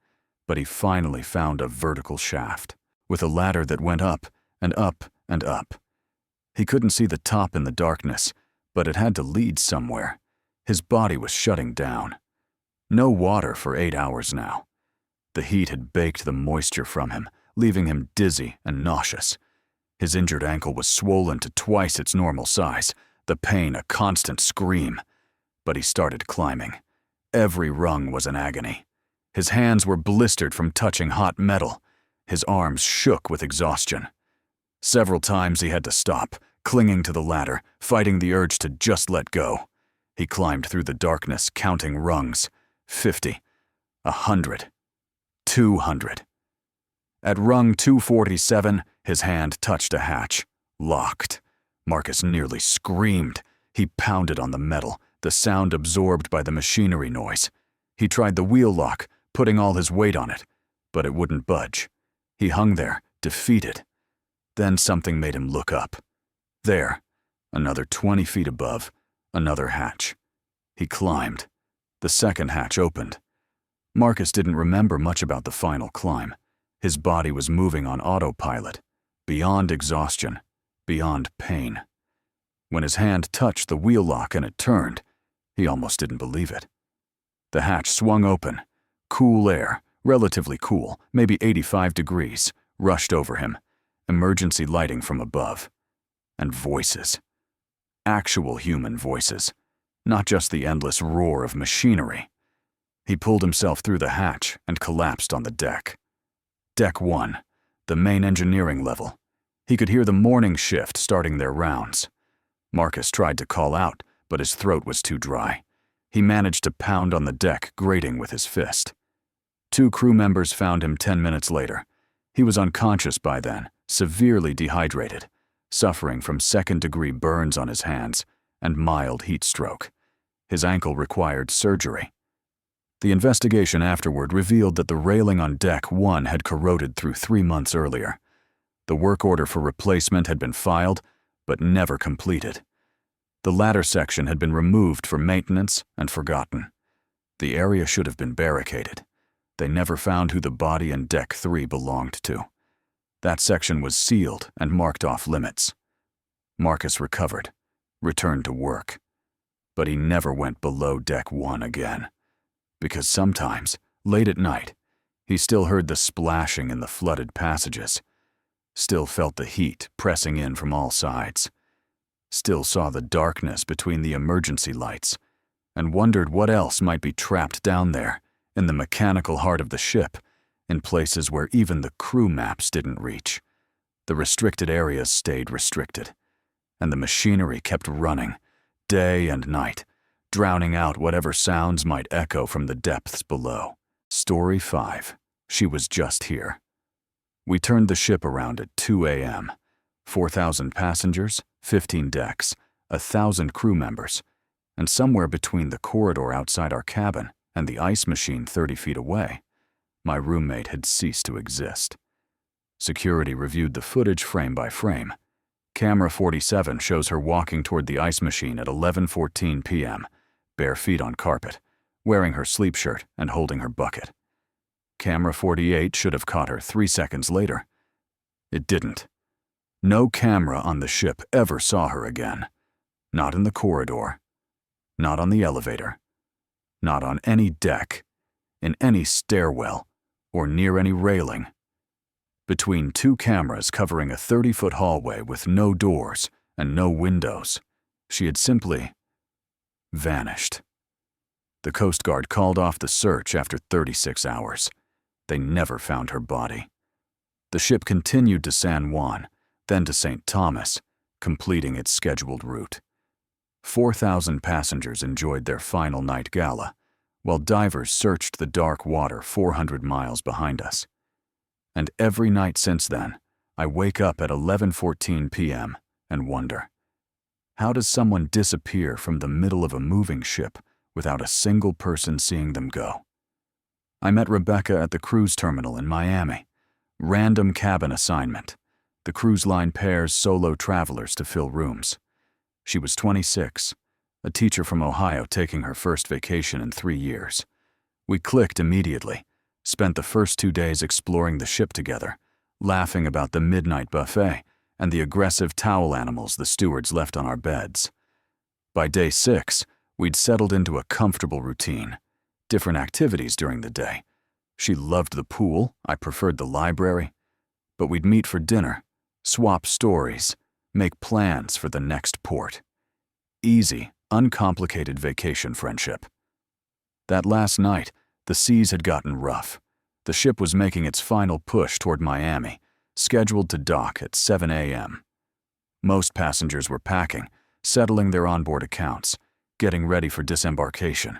but he finally found a vertical shaft, with a ladder that went up and up and up. He couldn't see the top in the darkness, but it had to lead somewhere. His body was shutting down. No water for 8 hours now. The heat had baked the moisture from him, leaving him dizzy and nauseous. His injured ankle was swollen to twice its normal size, the pain a constant scream. But he started climbing. Every rung was an agony. His hands were blistered from touching hot metal. His arms shook with exhaustion. Several times he had to stop, clinging to the ladder, fighting the urge to just let go. He climbed through the darkness, counting rungs. 50, 100, 200. At rung 247, his hand touched a hatch. Locked. Marcus nearly screamed. He pounded on the metal, the sound absorbed by the machinery noise. He tried the wheel lock, putting all his weight on it, but it wouldn't budge. He hung there, defeated. Then something made him look up. There, another 20 feet above, another hatch. He climbed. The second hatch opened. Marcus didn't remember much about the final climb. His body was moving on autopilot, beyond exhaustion, beyond pain. When his hand touched the wheel lock and it turned, he almost didn't believe it. The hatch swung open. Cool air, relatively cool, maybe 85 degrees, rushed over him. Emergency lighting from above. And voices. Actual human voices. Not just the endless roar of machinery. He pulled himself through the hatch and collapsed on the deck. Deck 1, the main engineering level. He could hear the morning shift starting their rounds. Marcus tried to call out, but his throat was too dry. He managed to pound on the deck, grating with his fist. 2 crew members found him 10 minutes later. He was unconscious by then, severely dehydrated. suffering from second-degree burns on his hands and mild heat stroke. His ankle required surgery. The investigation afterward revealed that the railing on deck 1 had corroded through 3 months earlier. The work order for replacement had been filed, but never completed. The ladder section had been removed for maintenance and forgotten. The area should have been barricaded. They never found who the body in deck 3 belonged to. That section was sealed and marked off limits. Marcus recovered, returned to work. But he never went below deck 1 again. Because sometimes, late at night, he still heard the splashing in the flooded passages, still felt the heat pressing in from all sides, still saw the darkness between the emergency lights, and wondered what else might be trapped down there in the mechanical heart of the ship, in places where even the crew maps didn't reach. The restricted areas stayed restricted, and the machinery kept running, day and night, drowning out whatever sounds might echo from the depths below. Story 5. She was just here. We turned the ship around at 2 a.m. 4,000 passengers, 15 decks, 1,000 crew members, and somewhere between the corridor outside our cabin and the ice machine 30 feet away, my roommate had ceased to exist. Security reviewed the footage frame by frame. Camera 47 shows her walking toward the ice machine at 11:14 p.m., bare feet on carpet, wearing her sleep shirt and holding her bucket. Camera 48 should have caught her 3 seconds later. It didn't. No camera on the ship ever saw her again. Not in the corridor. Not on the elevator. Not on any deck, in any stairwell, or near any railing. Between 2 cameras covering a 30-foot hallway with no doors and no windows, she had simply vanished. The Coast Guard called off the search after 36 hours. They never found her body. The ship continued to San Juan, then to St. Thomas, completing its scheduled route. 4,000 passengers enjoyed their final night gala, while divers searched the dark water 400 miles behind us. And every night since then, I wake up at 11:14 p.m. and wonder, how does someone disappear from the middle of a moving ship without a single person seeing them go? I met Rebecca at the cruise terminal in Miami. Random cabin assignment. The cruise line pairs solo travelers to fill rooms. She was 26, a teacher from Ohio taking her first vacation in 3 years. We clicked immediately, spent the first 2 days exploring the ship together, laughing about the midnight buffet and the aggressive towel animals the stewards left on our beds. By day 6, we'd settled into a comfortable routine, different activities during the day. She loved the pool, I preferred the library, but we'd meet for dinner, swap stories, make plans for the next port. Easy, uncomplicated vacation friendship. That last night, the seas had gotten rough. The ship was making its final push toward Miami, scheduled to dock at 7 a.m. Most passengers were packing, settling their onboard accounts, getting ready for disembarkation.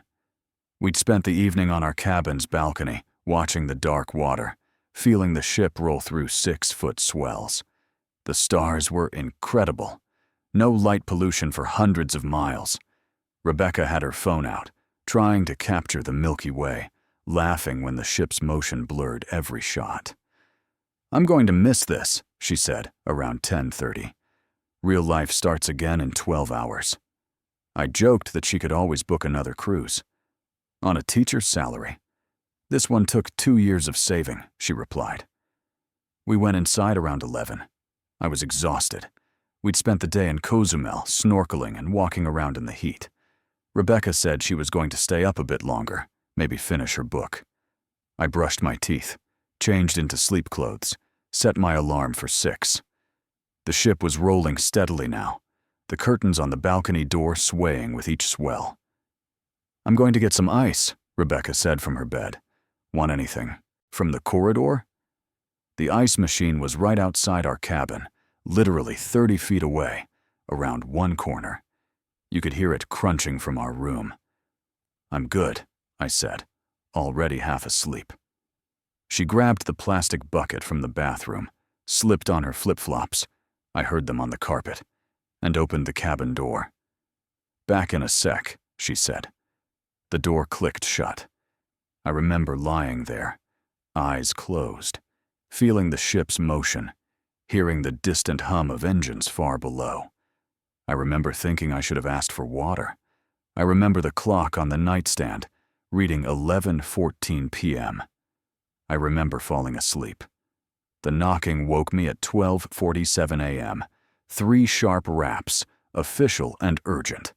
We'd spent the evening on our cabin's balcony, watching the dark water, feeling the ship roll through 6-foot swells. The stars were incredible. No light pollution for hundreds of miles. Rebecca had her phone out, trying to capture the Milky Way, laughing when the ship's motion blurred every shot. "I'm going to miss this," she said, around 10:30. "Real life starts again in 12 hours. I joked that she could always book another cruise. On a teacher's salary. "This one took 2 years of saving," she replied. We went inside around 11. I was exhausted. We'd spent the day in Cozumel, snorkeling and walking around in the heat. Rebecca said she was going to stay up a bit longer, maybe finish her book. I brushed my teeth, changed into sleep clothes, set my alarm for 6. The ship was rolling steadily now, the curtains on the balcony door swaying with each swell. "I'm going to get some ice," Rebecca said from her bed. "Want anything from the corridor?" The ice machine was right outside our cabin, literally 30 feet away, around one corner. You could hear it crunching from our room. "I'm good," I said, already half asleep. She grabbed the plastic bucket from the bathroom, slipped on her flip-flops. I heard them on the carpet, and opened the cabin door. "Back in a sec," she said. The door clicked shut. I remember lying there, eyes closed, feeling the ship's motion, hearing the distant hum of engines far below. I remember thinking I should have asked for water. I remember the clock on the nightstand, reading 11:14 p.m. I remember falling asleep. The knocking woke me at 12:47 a.m. 3 sharp raps, official and urgent.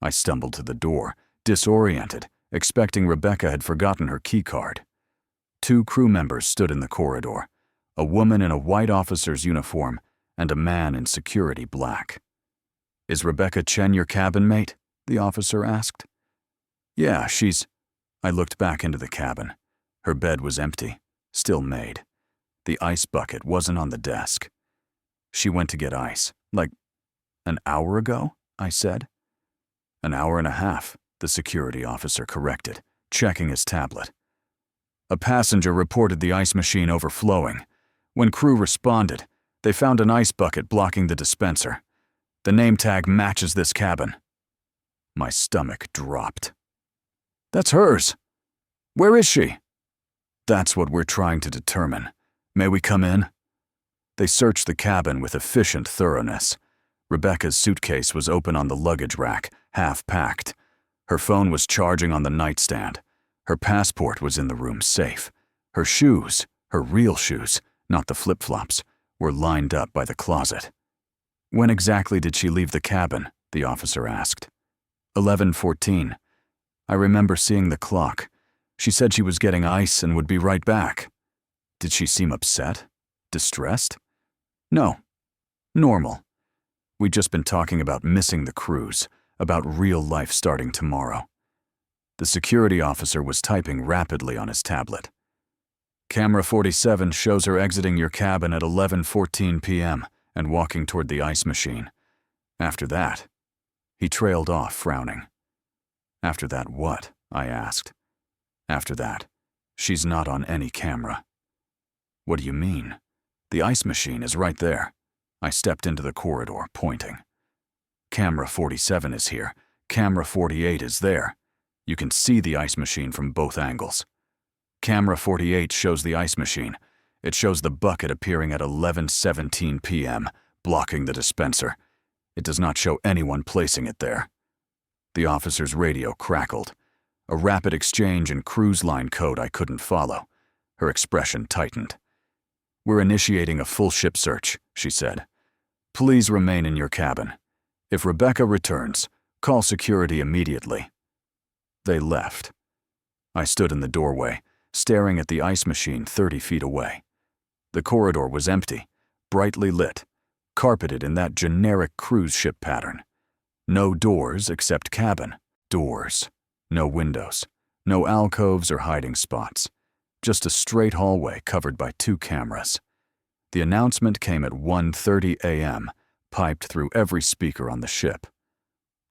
I stumbled to the door, disoriented, expecting Rebecca had forgotten her keycard. 2 crew members stood in the corridor, a woman in a white officer's uniform and a man in security black. "Is Rebecca Chen your cabin mate?" the officer asked. "Yeah, she's—" I looked back into the cabin. Her bed was empty, still made. The ice bucket wasn't on the desk. "She went to get ice, like an hour ago?" I said. "An hour and a half," the security officer corrected, checking his tablet. "A passenger reported the ice machine overflowing. When crew responded, they found an ice bucket blocking the dispenser. The name tag matches this cabin." My stomach dropped. "That's hers. Where is she?" "That's what we're trying to determine. May we come in?" They searched the cabin with efficient thoroughness. Rebecca's suitcase was open on the luggage rack, half packed. Her phone was charging on the nightstand. Her passport was in the room safe. Her shoes, her real shoes, not the flip-flops, were lined up by the closet. "When exactly did she leave the cabin?" the officer asked. 11:14. I remember seeing the clock. She said she was getting ice and would be right back. Did she seem upset? Distressed? No. Normal. We'd just been talking about missing the cruise, about real life starting tomorrow. The security officer was typing rapidly on his tablet. "Camera 47 shows her exiting your cabin at 11:14 p.m. and walking toward the ice machine. After that..." He trailed off, frowning. "After that what?" I asked. "After that, she's not on any camera." "What do you mean? The ice machine is right there." I stepped into the corridor, pointing. "Camera 47 is here. Camera 48 is there. You can see the ice machine from both angles. Camera 48 shows the ice machine. It shows the bucket appearing at 11:17 p.m., blocking the dispenser. It does not show anyone placing it there." The officer's radio crackled. A rapid exchange in cruise line code I couldn't follow. Her expression tightened. "We're initiating a full ship search," she said. "Please remain in your cabin. If Rebecca returns, call security immediately." They left. I stood in the doorway, staring at the ice machine 30 feet away. The corridor was empty, brightly lit, carpeted in that generic cruise ship pattern. No doors except cabin doors. No windows, no alcoves or hiding spots. Just a straight hallway covered by 2 cameras. The announcement came at 1:30 a.m., piped through every speaker on the ship.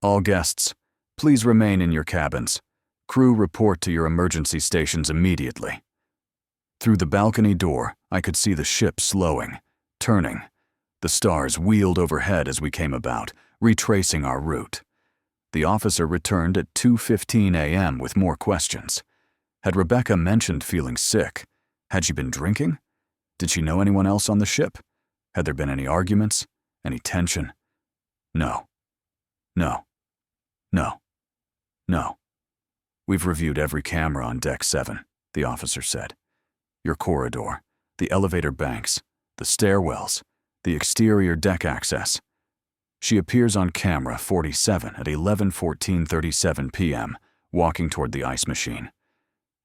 "All guests, please remain in your cabins. Crew report to your emergency stations immediately." Through the balcony door, I could see the ship slowing, turning. The stars wheeled overhead as we came about, retracing our route. The officer returned at 2:15 a.m. with more questions. Had Rebecca mentioned feeling sick? Had she been drinking? Did she know anyone else on the ship? Had there been any arguments? Any tension? No. No. No. No. "We've reviewed every camera on Deck 7, the officer said. "Your corridor, the elevator banks, the stairwells, the exterior deck access. She appears on camera 47 at 11:37 p.m., walking toward the ice machine.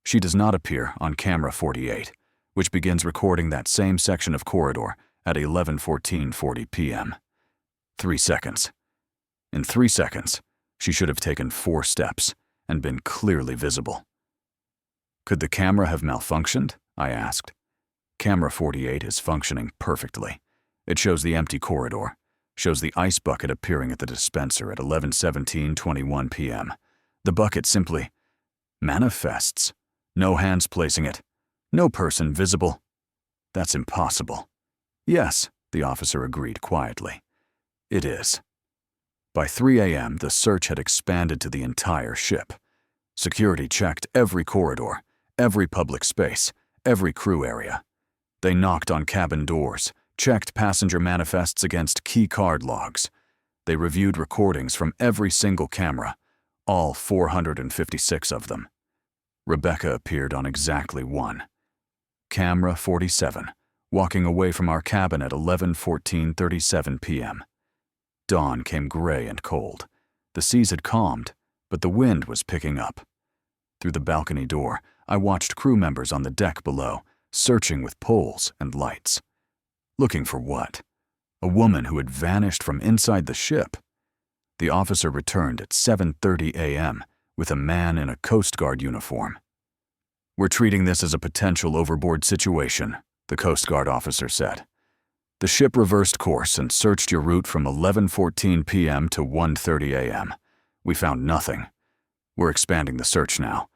She does not appear on camera 48, which begins recording that same section of corridor at 11:40 p.m. 3 seconds. In 3 seconds, she should have taken 4 steps and been clearly visible." "Could the camera have malfunctioned?" I asked. "Camera 48 is functioning perfectly. It shows the empty corridor, shows the ice bucket appearing at the dispenser at 11:21 p.m. The bucket simply manifests. No hands placing it. No person visible." "That's impossible." "Yes," the officer agreed quietly. It is. By 3 a.m., the search had expanded to the entire ship. Security checked every corridor, every public space, every crew area. They knocked on cabin doors, checked passenger manifests against key card logs. They reviewed recordings from every single camera, all 456 of them. Rebecca appeared on exactly one. Camera 47, walking away from our cabin at 11:37 p.m. Dawn came gray and cold. The seas had calmed, but the wind was picking up. Through the balcony door, I watched crew members on the deck below, searching with poles and lights. Looking for what? A woman who had vanished from inside the ship. The officer returned at 7:30 a.m. with a man in a Coast Guard uniform. "We're treating this as a potential overboard situation," the Coast Guard officer said. "The ship reversed course and searched your route from 11:14 p.m. to 1:30 a.m. We found nothing. We're expanding the search now,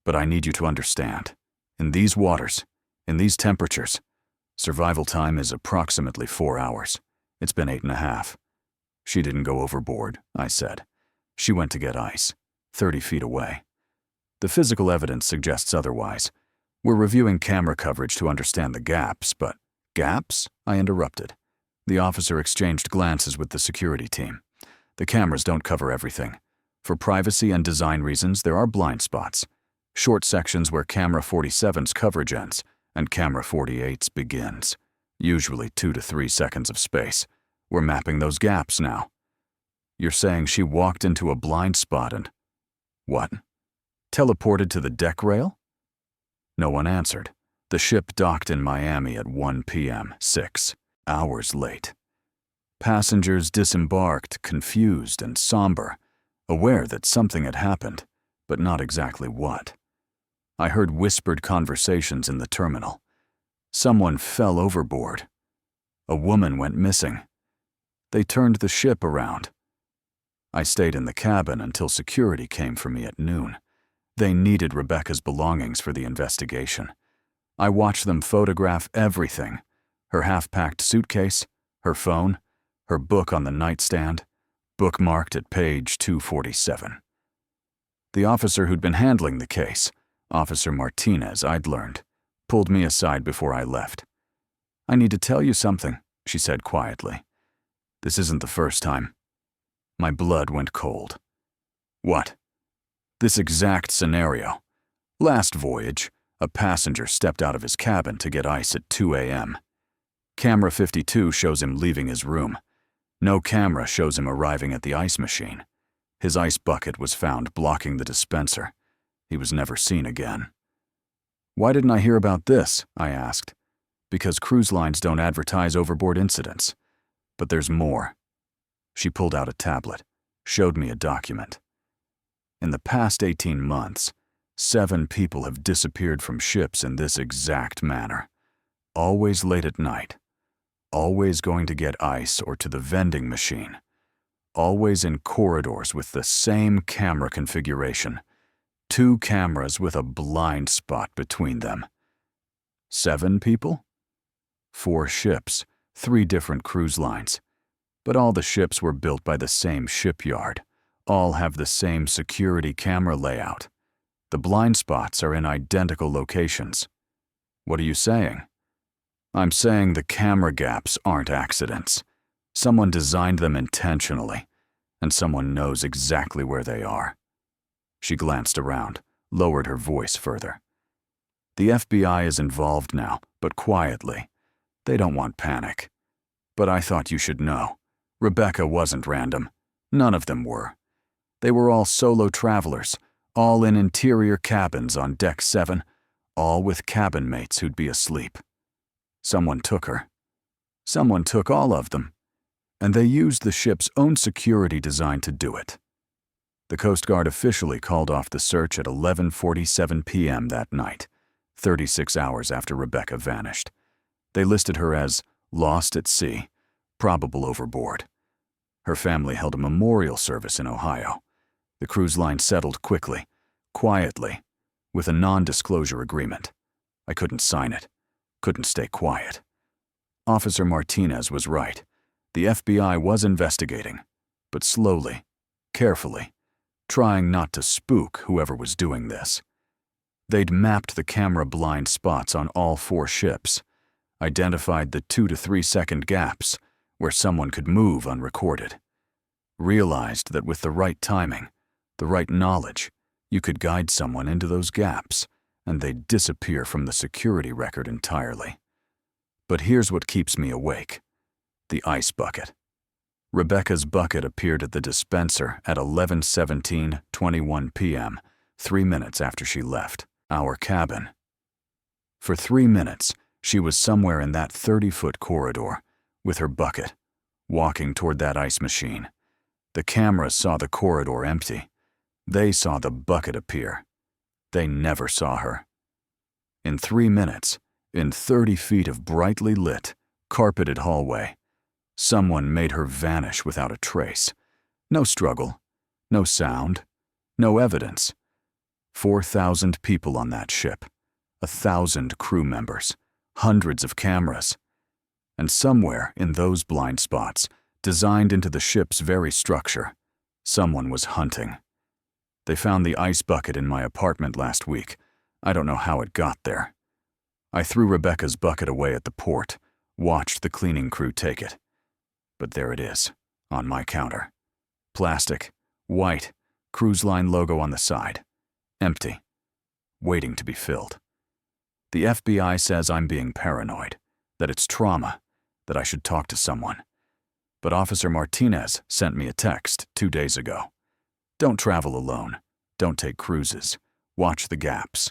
but I need you to understand. In these waters, in these temperatures, survival time is approximately 4 hours. It's been 8.5. "She didn't go overboard," I said. "She went to get ice, 30 feet away. The physical evidence suggests otherwise. We're reviewing camera coverage to understand the gaps, but..." "Gaps?" I interrupted. The officer exchanged glances with the security team. "The cameras don't cover everything. For privacy and design reasons, there are blind spots. Short sections where camera 47's coverage ends and camera 48's begins. Usually 2 to 3 seconds of space. We're mapping those gaps now." "You're saying she walked into a blind spot and..." "What? Teleported to the deck rail?" No one answered. The ship docked in Miami at 1 p.m., 6 hours late. Passengers disembarked, confused and somber, aware that something had happened, but not exactly what. I heard whispered conversations in the terminal. Someone fell overboard. A woman went missing. They turned the ship around. I stayed in the cabin until security came for me at noon. They needed Rebecca's belongings for the investigation. I watched them photograph everything: her half-packed suitcase, her phone, her book on the nightstand, bookmarked at page 247. The officer who'd been handling the case, Officer Martinez, I'd learned, pulled me aside before I left. "I need to tell you something," she said quietly. "This isn't the first time." My blood went cold. "What?" "This exact scenario. Last voyage, a passenger stepped out of his cabin to get ice at 2 a.m. Camera 52 shows him leaving his room. No camera shows him arriving at the ice machine. His ice bucket was found blocking the dispenser. He was never seen again." "Why didn't I hear about this?" I asked. "Because cruise lines don't advertise overboard incidents. But there's more." She pulled out a tablet, showed me a document. "In the past 18 months, 7 people have disappeared from ships in this exact manner. Always late at night. Always going to get ice or to the vending machine. Always in corridors with the same camera configuration. 2 cameras with a blind spot between them. 7 people? 4 ships, 3 different cruise lines. But all the ships were built by the same shipyard. All have the same security camera layout. The blind spots are in identical locations." "What are you saying?" "I'm saying the camera gaps aren't accidents. Someone designed them intentionally, and someone knows exactly where they are." She glanced around, lowered her voice further. "The FBI is involved now, but quietly. They don't want panic. But I thought you should know. Rebecca wasn't random. None of them were. They were all solo travelers, all in interior cabins on Deck 7, all with cabin mates who'd be asleep. Someone took her. Someone took all of them. And they used the ship's own security design to do it." The Coast Guard officially called off the search at 11:47 p.m. that night, 36 hours after Rebecca vanished. They listed her as lost at sea, probable overboard. Her family held a memorial service in Ohio. The cruise line settled quickly, quietly, with a non-disclosure agreement. I couldn't sign it, couldn't stay quiet. Officer Martinez was right. The FBI was investigating, but slowly, carefully, trying not to spook whoever was doing this. They'd mapped the camera blind spots on all 4 ships, identified the 2 to 3 second gaps where someone could move unrecorded, realized that with the right timing, the right knowledge, you could guide someone into those gaps and they'd disappear from the security record entirely. But here's what keeps me awake: the ice bucket. Rebecca's bucket appeared at the dispenser at 11:17:21 p.m., 3 minutes after she left our cabin. For 3 minutes, she was somewhere in that 30-foot corridor with her bucket, walking toward that ice machine. The cameras saw the corridor empty. They saw the bucket appear. They never saw her. In 3 minutes, in 30 feet of brightly lit, carpeted hallway, someone made her vanish without a trace. No struggle, no sound, no evidence. 4,000 people on that ship, 1,000 crew members, hundreds of cameras. And somewhere in those blind spots, designed into the ship's very structure, someone was hunting. They found the ice bucket in my apartment last week. I don't know how it got there. I threw Rebecca's bucket away at the port, watched the cleaning crew take it. But there it is, on my counter. Plastic, white, cruise line logo on the side. Empty, waiting to be filled. The FBI says I'm being paranoid, that it's trauma, that I should talk to someone. But Officer Martinez sent me a text 2 days ago. Don't travel alone. Don't take cruises. Watch the gaps.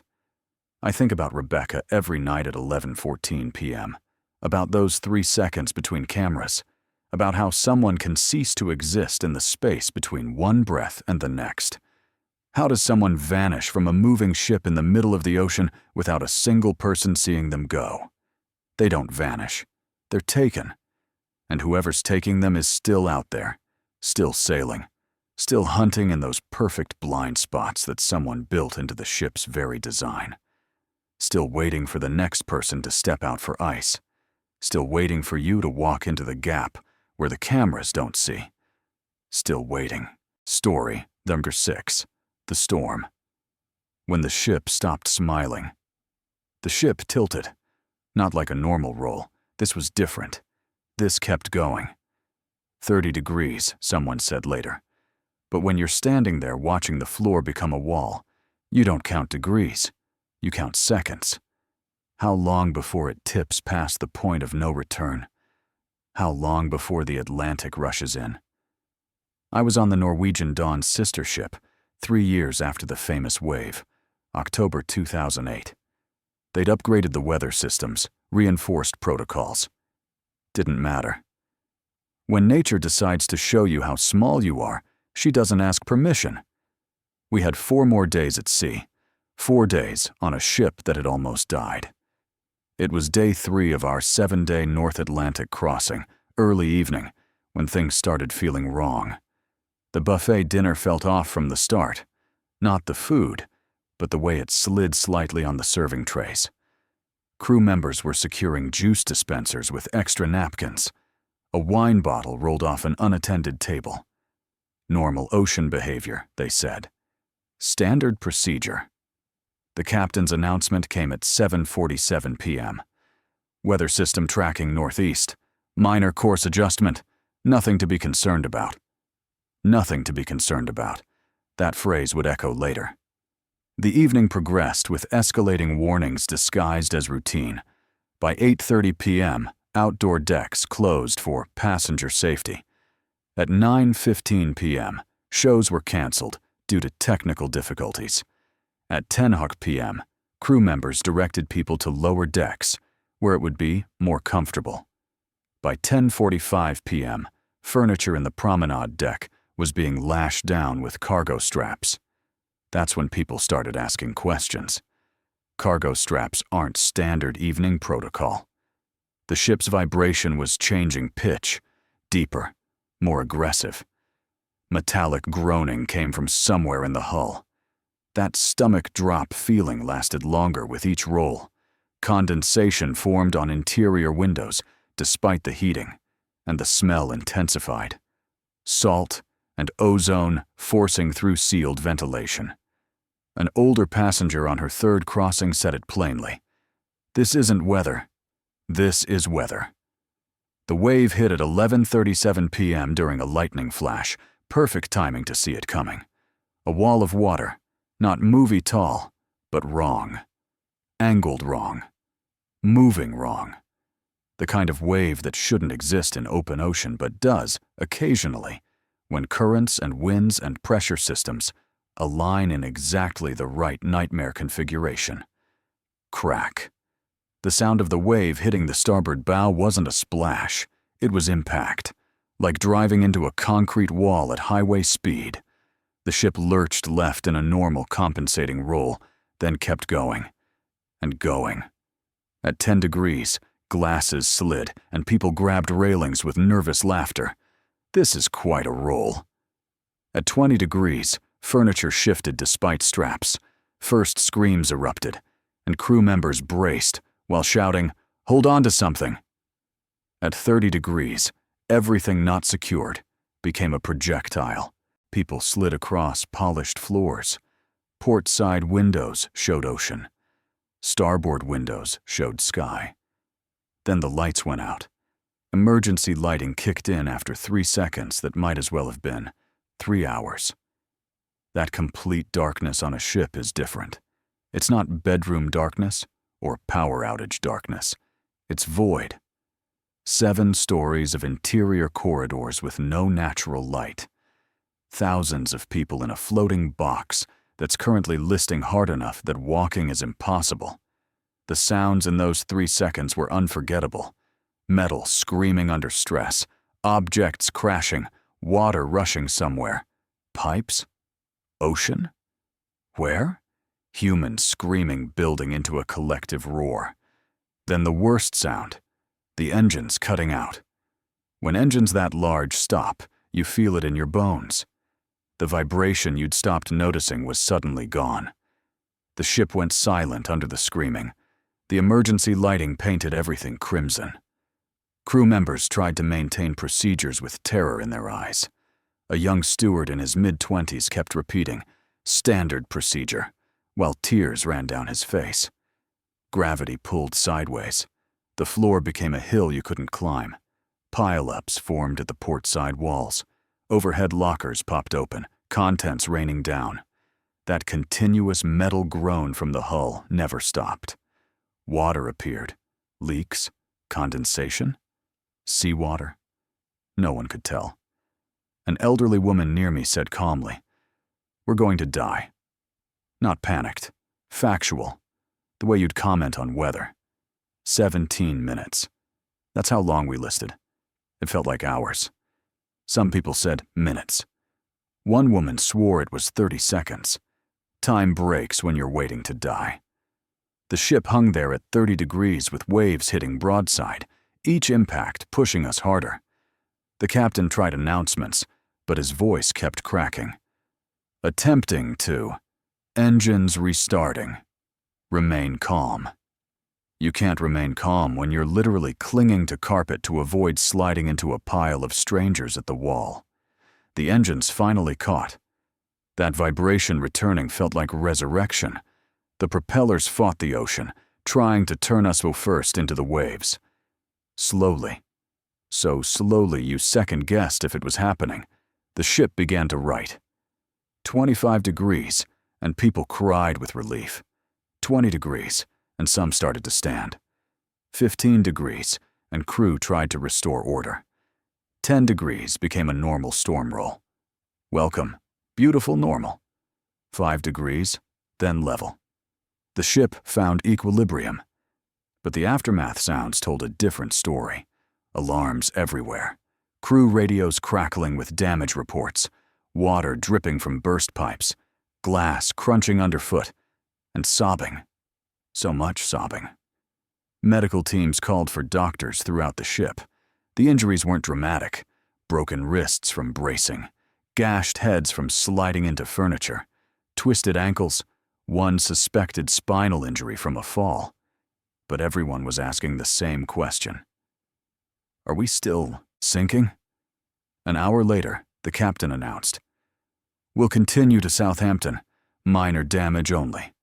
I think about Rebecca every night at 11:14 p.m., about those 3 seconds between cameras, about how someone can cease to exist in the space between one breath and the next. How does someone vanish from a moving ship in the middle of the ocean without a single person seeing them go? They don't vanish. They're taken. And whoever's taking them is still out there, still sailing, still hunting in those perfect blind spots that someone built into the ship's very design. Still waiting for the next person to step out for ice. Still waiting for you to walk into the gap where the cameras don't see. Still waiting. Story number 6. The storm. When the ship stopped smiling. The ship tilted. Not like a normal roll. This was different. This kept going. 30 degrees, someone said later. But when you're standing there watching the floor become a wall, you don't count degrees. You count seconds. How long before it tips past the point of no return? How long before the Atlantic rushes in? I was on the Norwegian Dawn's sister ship 3 years after the famous wave, October 2008. They'd upgraded the weather systems, reinforced protocols. Didn't matter. When nature decides to show you how small you are, she doesn't ask permission. We had 4 more days at sea, 4 days on a ship that had almost died. It was day 3 of our 7-day North Atlantic crossing, early evening, when things started feeling wrong. The buffet dinner felt off from the start. Not the food, but the way it slid slightly on the serving trays. Crew members were securing juice dispensers with extra napkins. A wine bottle rolled off an unattended table. Normal ocean behavior, they said. Standard procedure. The captain's announcement came at 7:47 p.m. Weather system tracking northeast. Minor course adjustment. Nothing to be concerned about. Nothing to be concerned about. That phrase would echo later. The evening progressed with escalating warnings disguised as routine. By 8:30 p.m., outdoor decks closed for passenger safety. At 9:15 p.m., shows were canceled due to technical difficulties. At 10 p.m., crew members directed people to lower decks, where it would be more comfortable. By 10:45 p.m., furniture in the promenade deck was being lashed down with cargo straps. That's when people started asking questions. Cargo straps aren't standard evening protocol. The ship's vibration was changing pitch, deeper, more aggressive. Metallic groaning came from somewhere in the hull. That stomach drop feeling lasted longer with each roll. Condensation formed on interior windows, despite the heating, and the smell intensified. Salt and ozone forcing through sealed ventilation. An older passenger on her third crossing said it plainly. "This isn't weather. This is weather." The wave hit at 11:37 p.m. during a lightning flash, perfect timing to see it coming. A wall of water, not movie tall, but wrong. Angled wrong. Moving wrong. The kind of wave that shouldn't exist in open ocean but does, occasionally, when currents and winds and pressure systems align in exactly the right nightmare configuration. Crack. The sound of the wave hitting the starboard bow wasn't a splash, it was impact, like driving into a concrete wall at highway speed. The ship lurched left in a normal compensating roll, then kept going. And going. At 10 degrees, glasses slid, and people grabbed railings with nervous laughter. This is quite a roll. At 20 degrees, furniture shifted despite straps. First screams erupted, and crew members braced while shouting, "Hold on to something." At 30 degrees, everything not secured became a projectile. People slid across polished floors. Port side windows showed ocean. Starboard windows showed sky. Then the lights went out. Emergency lighting kicked in after 3 seconds that might as well have been 3 hours. That complete darkness on a ship is different. It's not bedroom darkness or power outage darkness. It's void. 7 stories of interior corridors with no natural light. Thousands of people in a floating box that's currently listing hard enough that walking is impossible. The sounds in those 3 seconds were unforgettable. Metal screaming under stress, objects crashing, water rushing somewhere. Pipes? Ocean? Where? Humans screaming building into a collective roar. Then the worst sound, the engines cutting out. When engines that large stop, you feel it in your bones. The vibration you'd stopped noticing was suddenly gone. The ship went silent under the screaming. The emergency lighting painted everything crimson. Crew members tried to maintain procedures with terror in their eyes. A young steward in his mid-20s kept repeating, "Standard procedure," while tears ran down his face. Gravity pulled sideways. The floor became a hill you couldn't climb. Pile-ups formed at the port side walls. Overhead lockers popped open, contents raining down. That continuous metal groan from the hull never stopped. Water appeared. Leaks? Condensation? Seawater? No one could tell. An elderly woman near me said calmly, "We're going to die." Not panicked. Factual. The way you'd comment on weather. 17 minutes. That's how long we listed. It felt like hours. Some people said minutes. One woman swore it was 30 seconds. Time breaks when you're waiting to die. The ship hung there at 30 degrees with waves hitting broadside, each impact pushing us harder. The captain tried announcements, but his voice kept cracking. Attempting to. Engines restarting. Remain calm. You can't remain calm when you're literally clinging to carpet to avoid sliding into a pile of strangers at the wall. The engines finally caught. That vibration returning felt like resurrection. The propellers fought the ocean, trying to turn us first into the waves. Slowly, so slowly you second-guessed if it was happening, the ship began to right. 25 degrees, and people cried with relief. 20 degrees, and some started to stand. 15 degrees, and crew tried to restore order. 10 degrees became a normal storm roll. Welcome, beautiful normal. 5 degrees, then level. The ship found equilibrium. But the aftermath sounds told a different story. Alarms everywhere. Crew radios crackling with damage reports. Water dripping from burst pipes. Glass crunching underfoot. And sobbing. So much sobbing. Medical teams called for doctors throughout the ship. The injuries weren't dramatic. Broken wrists from bracing. Gashed heads from sliding into furniture. Twisted ankles. One suspected spinal injury from a fall. But everyone was asking the same question. Are we still sinking? An hour later, the captain announced, "We'll continue to Southampton. Minor damage only.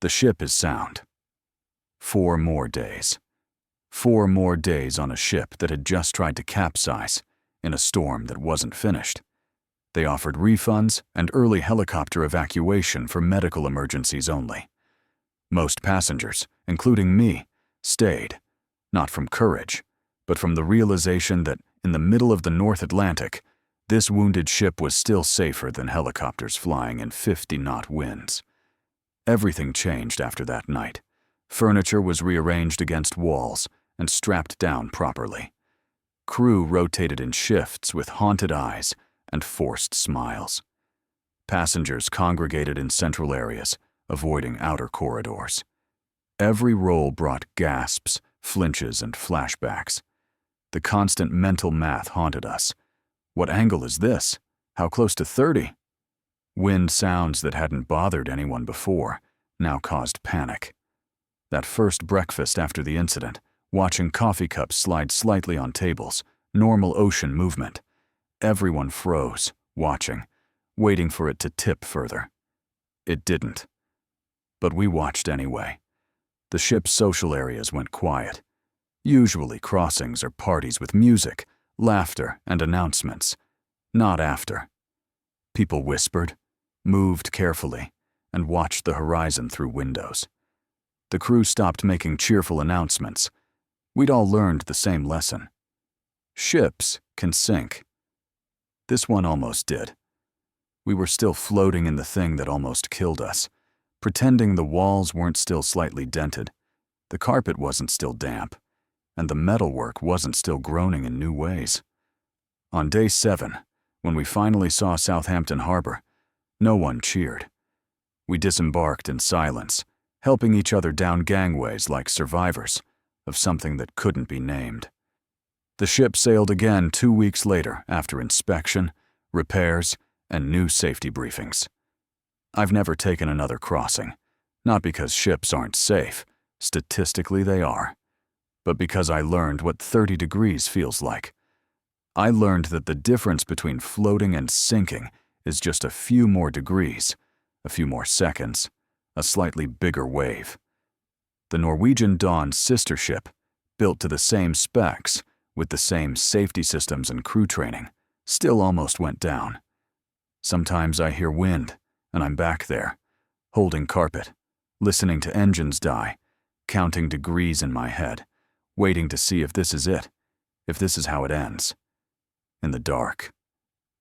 The ship is sound." 4 more days. 4 more days on a ship that had just tried to capsize in a storm that wasn't finished. They offered refunds and early helicopter evacuation for medical emergencies only. Most passengers, including me, stayed, not from courage, but from the realization that in the middle of the North Atlantic, this wounded ship was still safer than helicopters flying in 50-knot winds. Everything changed after that night. Furniture was rearranged against walls and strapped down properly. Crew rotated in shifts with haunted eyes and forced smiles. Passengers congregated in central areas, avoiding outer corridors. Every roll brought gasps, flinches, and flashbacks. The constant mental math haunted us. What angle is this? How close to 30? Wind sounds that hadn't bothered anyone before now caused panic. That first breakfast after the incident, watching coffee cups slide slightly on tables, normal ocean movement. Everyone froze, watching, waiting for it to tip further. It didn't. But we watched anyway. The ship's social areas went quiet. Usually crossings are parties with music, laughter, and announcements. Not after. People whispered, moved carefully, and watched the horizon through windows. The crew stopped making cheerful announcements. We'd all learned the same lesson. Ships can sink. This one almost did. We were still floating in the thing that almost killed us, pretending the walls weren't still slightly dented, the carpet wasn't still damp, and the metalwork wasn't still groaning in new ways. On day 7, when we finally saw Southampton Harbor, no one cheered. We disembarked in silence, helping each other down gangways like survivors of something that couldn't be named. The ship sailed again 2 weeks later after inspection, repairs, and new safety briefings. I've never taken another crossing, not because ships aren't safe, statistically they are, but because I learned what 30 degrees feels like. I learned that the difference between floating and sinking is just a few more degrees, a few more seconds, a slightly bigger wave. The Norwegian Dawn's sister ship, built to the same specs, with the same safety systems and crew training, still almost went down. Sometimes I hear wind, and I'm back there, holding carpet, listening to engines die, counting degrees in my head, waiting to see if this is it, if this is how it ends. In the dark.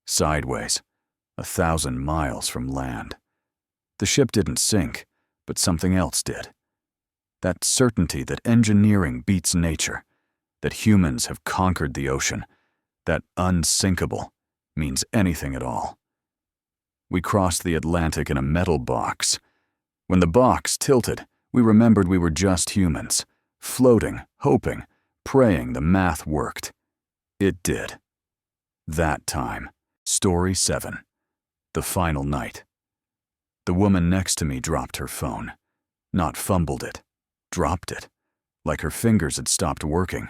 Sideways, 1,000 miles from land. The ship didn't sink, but something else did. That certainty that engineering beats nature, that humans have conquered the ocean, that unsinkable means anything at all. We crossed the Atlantic in a metal box. When the box tilted, we remembered we were just humans, floating, hoping, praying the math worked. It did. That time. Story 7. The final night. The woman next to me dropped her phone. Not fumbled it. Dropped it. Like her fingers had stopped working.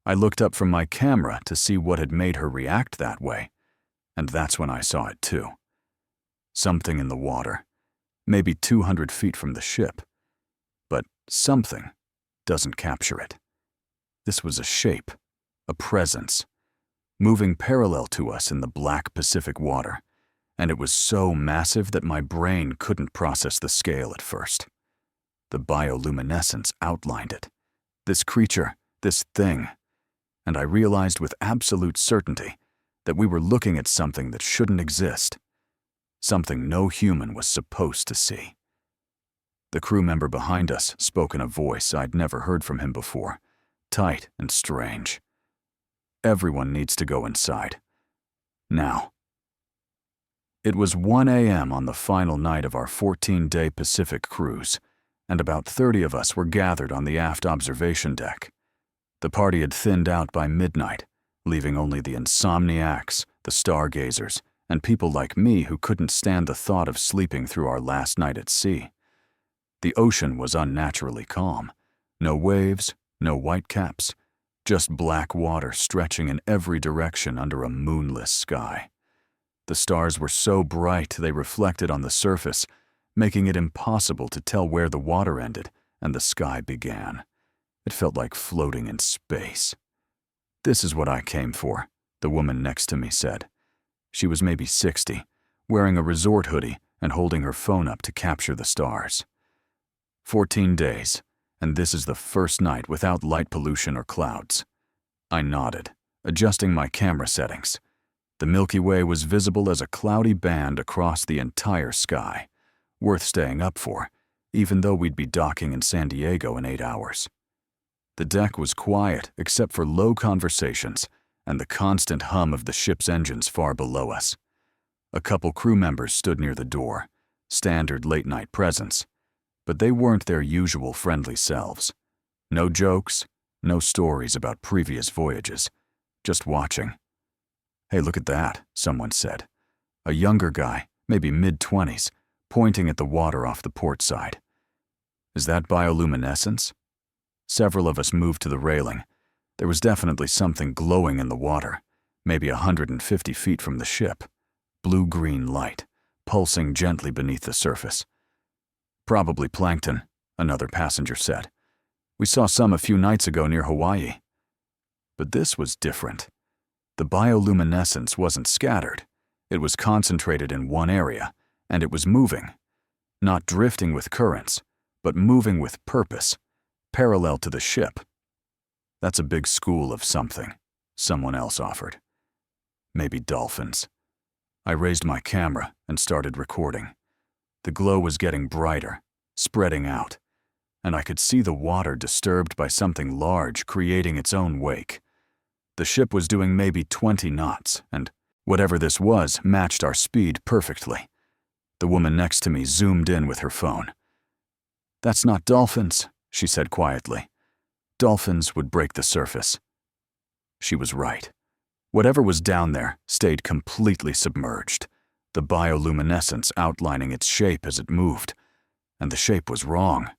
I looked up from my camera to see what had made her react that way, and that's when I saw it too. Something in the water, maybe 200 feet from the ship. But something doesn't capture it. This was a shape, a presence, moving parallel to us in the black Pacific water, and it was so massive that my brain couldn't process the scale at first. The bioluminescence outlined it. This creature, this thing, and I realized with absolute certainty that we were looking at something that shouldn't exist, something no human was supposed to see. The crew member behind us spoke in a voice I'd never heard from him before, tight and strange. Everyone needs to go inside. Now. It was 1 a.m. on the final night of our 14-day Pacific cruise, and about 30 of us were gathered on the aft observation deck. The party had thinned out by midnight, leaving only the insomniacs, the stargazers, and people like me who couldn't stand the thought of sleeping through our last night at sea. The ocean was unnaturally calm. No waves, no whitecaps, just black water stretching in every direction under a moonless sky. The stars were so bright they reflected on the surface, making it impossible to tell where the water ended and the sky began. It felt like floating in space. "This is what I came for," the woman next to me said. She was maybe 60, wearing a resort hoodie and holding her phone up to capture the stars. 14 days, and this is the first night without light pollution or clouds. I nodded, adjusting my camera settings. The Milky Way was visible as a cloudy band across the entire sky, worth staying up for, even though we'd be docking in San Diego in 8 hours. The deck was quiet except for low conversations and the constant hum of the ship's engines far below us. A couple crew members stood near the door, standard late-night presence, but they weren't their usual friendly selves. No jokes, no stories about previous voyages, just watching. "Hey, look at that," someone said. A younger guy, maybe mid-20s, pointing at the water off the port side. "Is that bioluminescence?" Several of us moved to the railing. There was definitely something glowing in the water, maybe 150 feet from the ship. Blue-green light, pulsing gently beneath the surface. "Probably plankton," another passenger said. "We saw some a few nights ago near Hawaii." But this was different. The bioluminescence wasn't scattered. It was concentrated in one area, and it was moving. Not drifting with currents, but moving with purpose, parallel to the ship. "That's a big school of something," someone else offered. "Maybe dolphins." I raised my camera and started recording. The glow was getting brighter, spreading out, and I could see the water disturbed by something large creating its own wake. The ship was doing maybe 20 knots, and whatever this was matched our speed perfectly. The woman next to me zoomed in with her phone. "That's not dolphins," she said quietly. "Dolphins would break the surface." She was right. Whatever was down there stayed completely submerged, the bioluminescence outlining its shape as it moved. And the shape was wrong.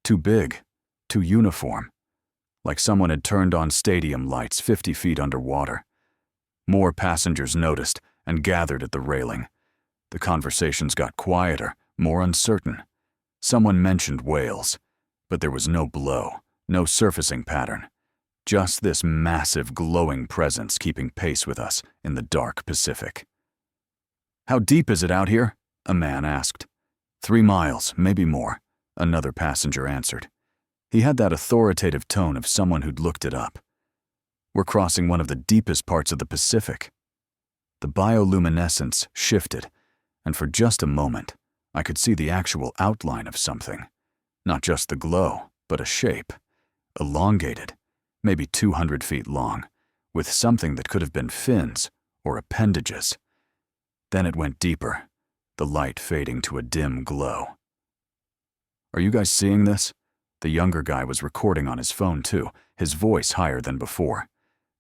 Too big, too uniform. Like someone had turned on stadium lights 50 feet underwater. More passengers noticed and gathered at the railing. The conversations got quieter, more uncertain. Someone mentioned whales, but there was no blow, no surfacing pattern. Just this massive glowing presence keeping pace with us in the dark Pacific. "How deep is it out here?" a man asked. 3 miles, maybe more, another passenger answered. He had that authoritative tone of someone who'd looked it up. "We're crossing one of the deepest parts of the Pacific." The bioluminescence shifted, and for just a moment, I could see the actual outline of something. Not just the glow, but a shape. Elongated, maybe 200 feet long, with something that could have been fins or appendages. Then it went deeper, the light fading to a dim glow. "Are you guys seeing this?" The younger guy was recording on his phone too, his voice higher than before.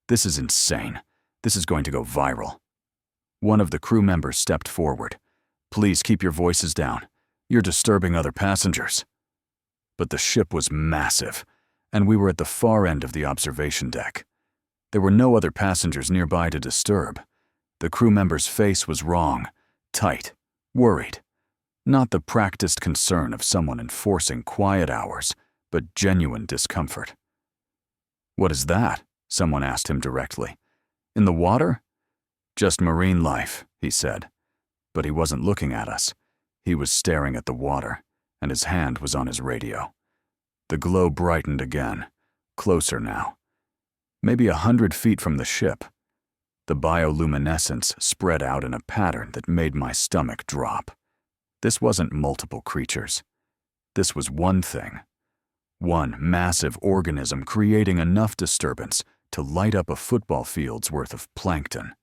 "This is insane. This is going to go viral." One of the crew members stepped forward. "Please keep your voices down. You're disturbing other passengers." But the ship was massive, and we were at the far end of the observation deck. There were no other passengers nearby to disturb. The crew member's face was wrong, tight, worried. Not the practiced concern of someone enforcing quiet hours, but genuine discomfort. "What is that?" someone asked him directly. "In the water?" "Just marine life," he said. But he wasn't looking at us. He was staring at the water, and his hand was on his radio. The glow brightened again, closer now. Maybe 100 feet from the ship. The bioluminescence spread out in a pattern that made my stomach drop. This wasn't multiple creatures. This was one thing. One massive organism creating enough disturbance to light up a football field's worth of plankton.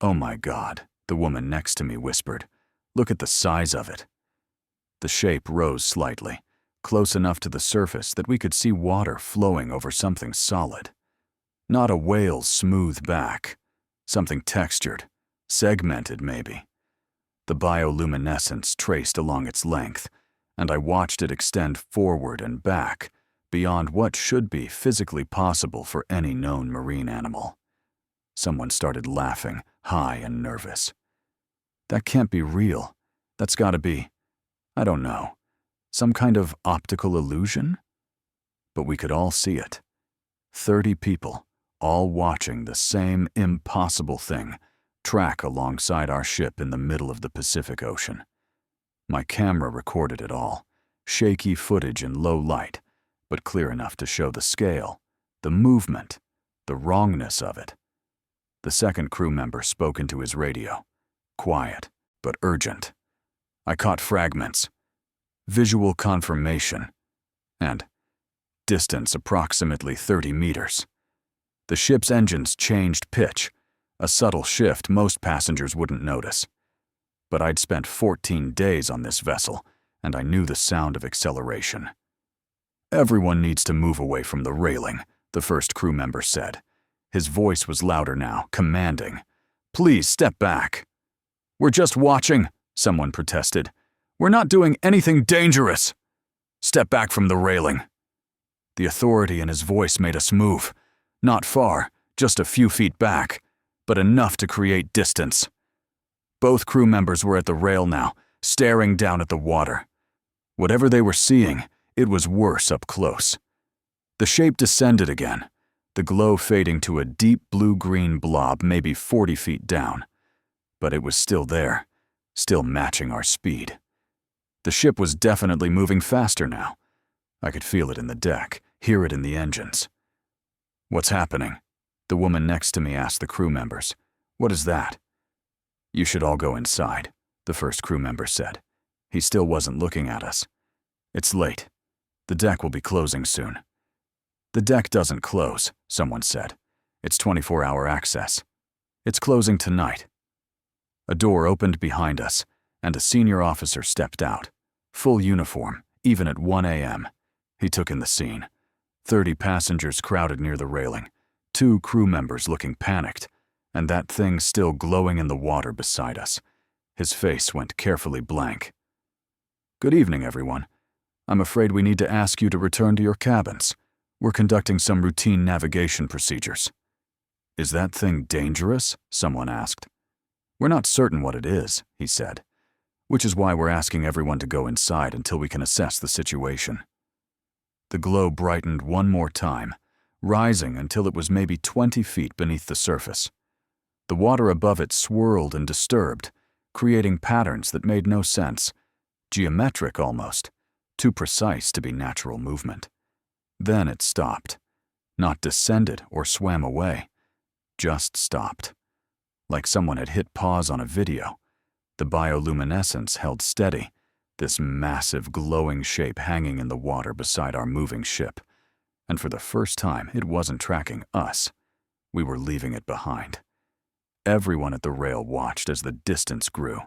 "Oh my God," the woman next to me whispered. "Look at the size of it." The shape rose slightly, close enough to the surface that we could see water flowing over something solid. Not a whale's smooth back. Something textured, segmented maybe. The bioluminescence traced along its length, and I watched it extend forward and back, beyond what should be physically possible for any known marine animal. Someone started laughing, high and nervous. That can't be real. That's gotta be, I don't know, some kind of optical illusion? But we could all see it. 30 people, all watching the same impossible thing track alongside our ship in the middle of the Pacific Ocean. My camera recorded it all, shaky footage in low light, but clear enough to show the scale, the movement, the wrongness of it. The second crew member spoke into his radio, quiet but urgent. I caught fragments, visual confirmation, and distance approximately 30 meters. The ship's engines changed pitch, a subtle shift most passengers wouldn't notice. But I'd spent 14 days on this vessel, and I knew the sound of acceleration. "Everyone needs to move away from the railing," the first crew member said. His voice was louder now, commanding. "Please step back." "We're just watching," someone protested. "We're not doing anything dangerous." "Step back from the railing." The authority in his voice made us move. Not far, just a few feet back, but enough to create distance. Both crew members were at the rail now, staring down at the water. Whatever they were seeing, it was worse up close. The shape descended again, the glow fading to a deep blue-green blob maybe 40 feet down. But it was still there, still matching our speed. The ship was definitely moving faster now. I could feel it in the deck, hear it in the engines. "What's happening?" The woman next to me asked the crew members. "What is that?" "You should all go inside," the first crew member said. He still wasn't looking at us. "It's late. The deck will be closing soon." "The deck doesn't close," someone said. "It's 24-hour access. It's closing tonight." A door opened behind us, and a senior officer stepped out. Full uniform, even at 1 a.m. He took in the scene. 30 passengers crowded near the railing, 2 crew members looking panicked, and that thing still glowing in the water beside us. His face went carefully blank. "Good evening, everyone. I'm afraid we need to ask you to return to your cabins. We're conducting some routine navigation procedures." "Is that thing dangerous?" someone asked. "We're not certain what it is," he said, "which is why we're asking everyone to go inside until we can assess the situation." The glow brightened one more time, rising until it was maybe 20 feet beneath the surface. The water above it swirled and disturbed, creating patterns that made no sense, geometric almost, too precise to be natural movement. Then it stopped, not descended or swam away, just stopped. Like someone had hit pause on a video. The bioluminescence held steady, this massive glowing shape hanging in the water beside our moving ship. And for the first time, it wasn't tracking us. We were leaving it behind. Everyone at the rail watched as the distance grew.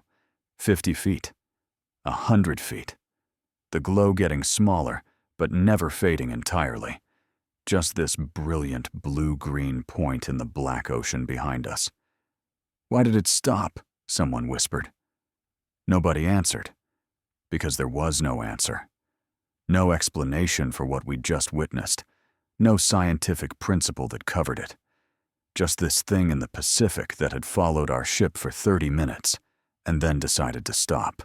50 feet, 100 feet. The glow getting smaller, but never fading entirely. Just this brilliant blue-green point in the black ocean behind us. "Why did it stop?" someone whispered. Nobody answered, because there was no answer. No explanation for what we'd just witnessed. No scientific principle that covered it. Just this thing in the Pacific that had followed our ship for 30 minutes, and then decided to stop.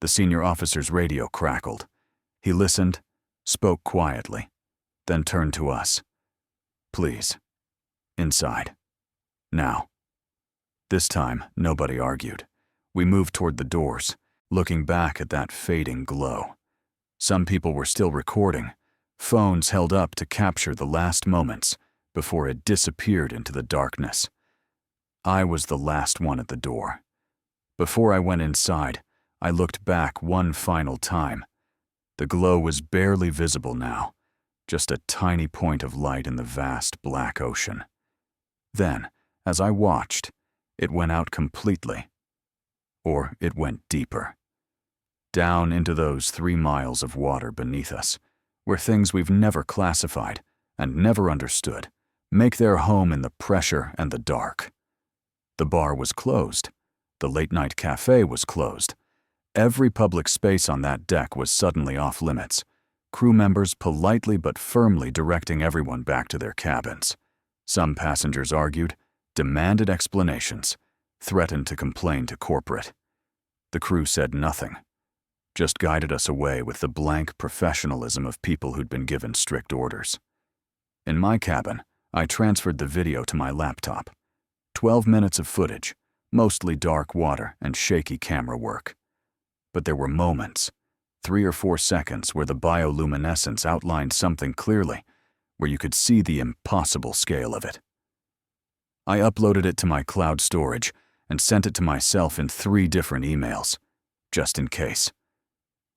The senior officer's radio crackled. He listened, spoke quietly, then turned to us. "Please. Inside. Now." This time, nobody argued. We moved toward the doors, looking back at that fading glow. Some people were still recording, phones held up to capture the last moments before it disappeared into the darkness. I was the last one at the door. Before I went inside, I looked back one final time. The glow was barely visible now, just a tiny point of light in the vast black ocean. Then, as I watched, it went out completely. Or it went deeper. Down into those 3 miles of water beneath us, where things we've never classified and never understood make their home in the pressure and the dark. The bar was closed. The late-night cafe was closed. Every public space on that deck was suddenly off limits, crew members politely but firmly directing everyone back to their cabins. Some passengers argued, demanded explanations, threatened to complain to corporate. The crew said nothing, just guided us away with the blank professionalism of people who'd been given strict orders. In my cabin, I transferred the video to my laptop. 12 minutes of footage, mostly dark water and shaky camera work. But there were moments, 3 or 4 seconds, where the bioluminescence outlined something clearly, where you could see the impossible scale of it. I uploaded it to my cloud storage and sent it to myself in 3 different emails, just in case.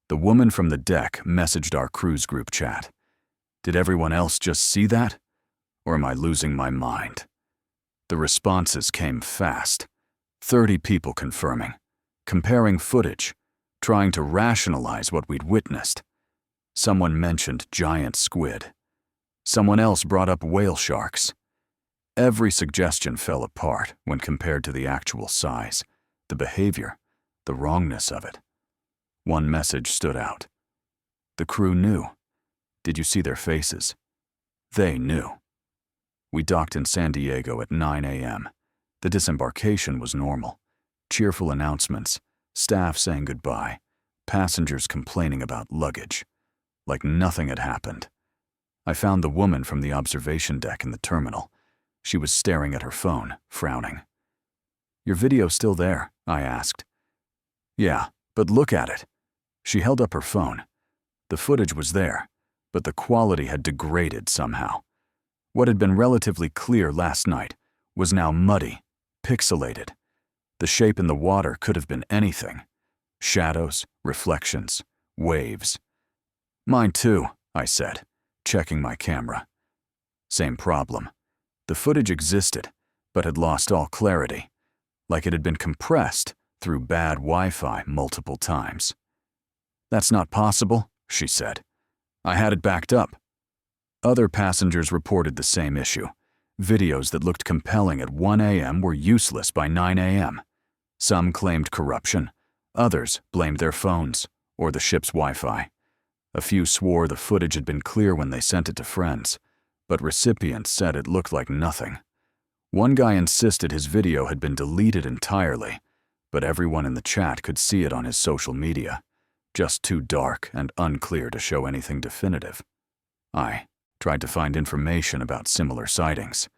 The woman from the deck messaged our cruise group chat. Did everyone else just see that? Or am I losing my mind? The responses came fast. 30 people confirming, comparing footage, trying to rationalize what we'd witnessed. Someone mentioned giant squid. Someone else brought up whale sharks. Every suggestion fell apart when compared to the actual size, the behavior, the wrongness of it. One message stood out. The crew knew. Did you see their faces? They knew. We docked in San Diego at 9 a.m. The disembarkation was normal. Cheerful announcements, staff saying goodbye, passengers complaining about luggage, like nothing had happened. I found the woman from the observation deck in the terminal. She was staring at her phone, frowning. "Your video's still there?" I asked. "Yeah, but look at it." She held up her phone. The footage was there, but the quality had degraded somehow. What had been relatively clear last night was now muddy, pixelated. The shape in the water could have been anything. Shadows, reflections, waves. "Mine too," I said, checking my camera. Same problem. The footage existed, but had lost all clarity, like it had been compressed through bad Wi-Fi multiple times. "That's not possible," she said. "I had it backed up." Other passengers reported the same issue. Videos that looked compelling at 1 a.m. were useless by 9 a.m. Some claimed corruption. Others blamed their phones or the ship's Wi-Fi. A few swore the footage had been clear when they sent it to friends, but recipients said it looked like nothing. One guy insisted his video had been deleted entirely, but everyone in the chat could see it on his social media, just too dark and unclear to show anything definitive. I tried to find information about similar sightings.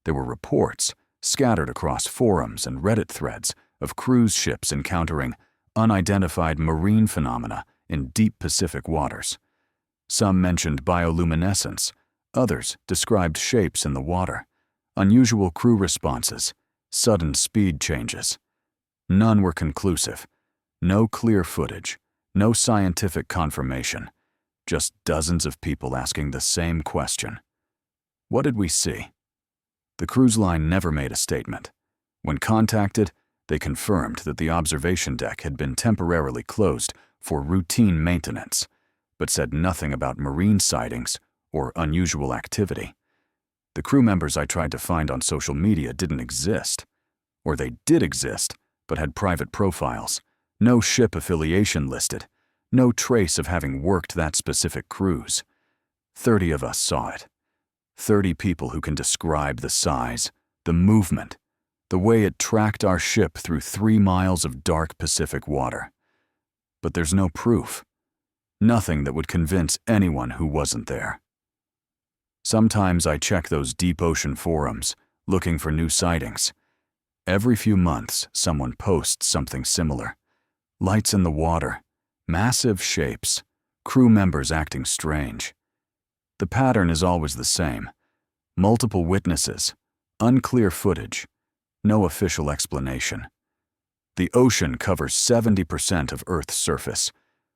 There were reports scattered across forums and Reddit threads of cruise ships encountering unidentified marine phenomena in deep Pacific waters. Some mentioned bioluminescence, others described shapes in the water, unusual crew responses, sudden speed changes. None were conclusive. No clear footage, no scientific confirmation, just dozens of people asking the same question. What did we see? The cruise line never made a statement. When contacted, they confirmed that the observation deck had been temporarily closed for routine maintenance, but said nothing about marine sightings or unusual activity. The crew members I tried to find on social media didn't exist. Or they did exist, but had private profiles, no ship affiliation listed, no trace of having worked that specific cruise. 30 of us saw it. 30 people who can describe the size, the movement, the way it tracked our ship through 3 miles of dark Pacific water. But there's no proof. Nothing that would convince anyone who wasn't there. Sometimes I check those deep ocean forums, looking for new sightings. Every few months, someone posts something similar. Lights in the water, massive shapes, crew members acting strange. The pattern is always the same. Multiple witnesses, unclear footage, no official explanation. The ocean covers 70% of Earth's surface.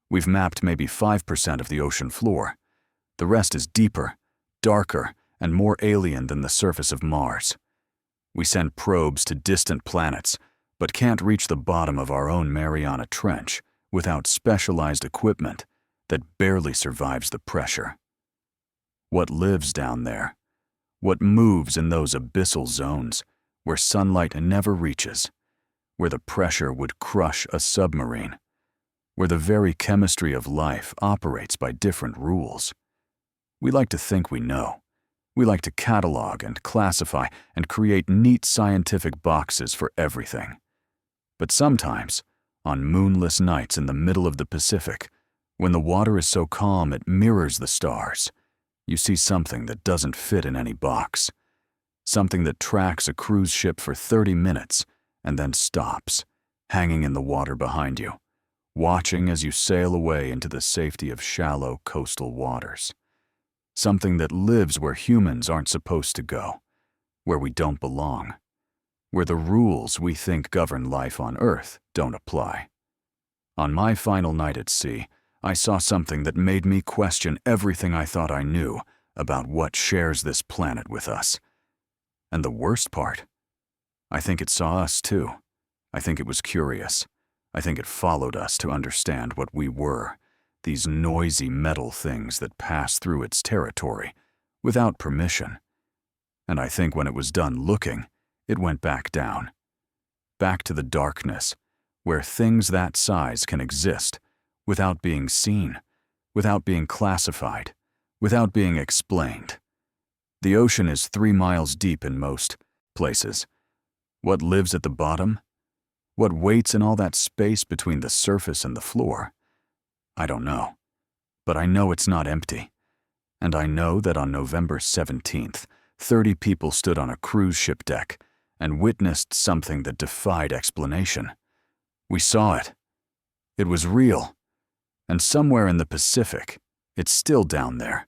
We've mapped maybe 5% of the ocean floor. The rest is deeper, darker, and more alien than the surface of Mars. We send probes to distant planets, but can't reach the bottom of our own Mariana Trench without specialized equipment that barely survives the pressure. What lives down there? What moves in those abyssal zones where sunlight never reaches, where the pressure would crush a submarine? where the very chemistry of life operates by different rules. We like to think we know. We like to catalog and classify and create neat scientific boxes for everything. But sometimes, on moonless nights in the middle of the Pacific, when the water is so calm it mirrors the stars, you see something that doesn't fit in any box. Something that tracks a cruise ship for 30 minutes and then stops, hanging in the water behind you, watching as you sail away into the safety of shallow coastal waters. Something that lives where humans aren't supposed to go, where we don't belong, where the rules we think govern life on Earth don't apply. On my final night at sea, I saw something that made me question everything I thought I knew about what shares this planet with us. And the worst part, I think it saw us too. I think it was curious. I think it followed us to understand what we were, these noisy metal things that pass through its territory without permission. And I think when it was done looking, it went back down. Back to the darkness, where things that size can exist without being seen, without being classified, without being explained. The ocean is 3 miles deep in most places. What lives at the bottom? What waits in all that space between the surface and the floor? I don't know. But I know it's not empty. And I know that on November 17th, 30 people stood on a cruise ship deck and witnessed something that defied explanation. We saw it. It was real. And somewhere in the Pacific, it's still down there,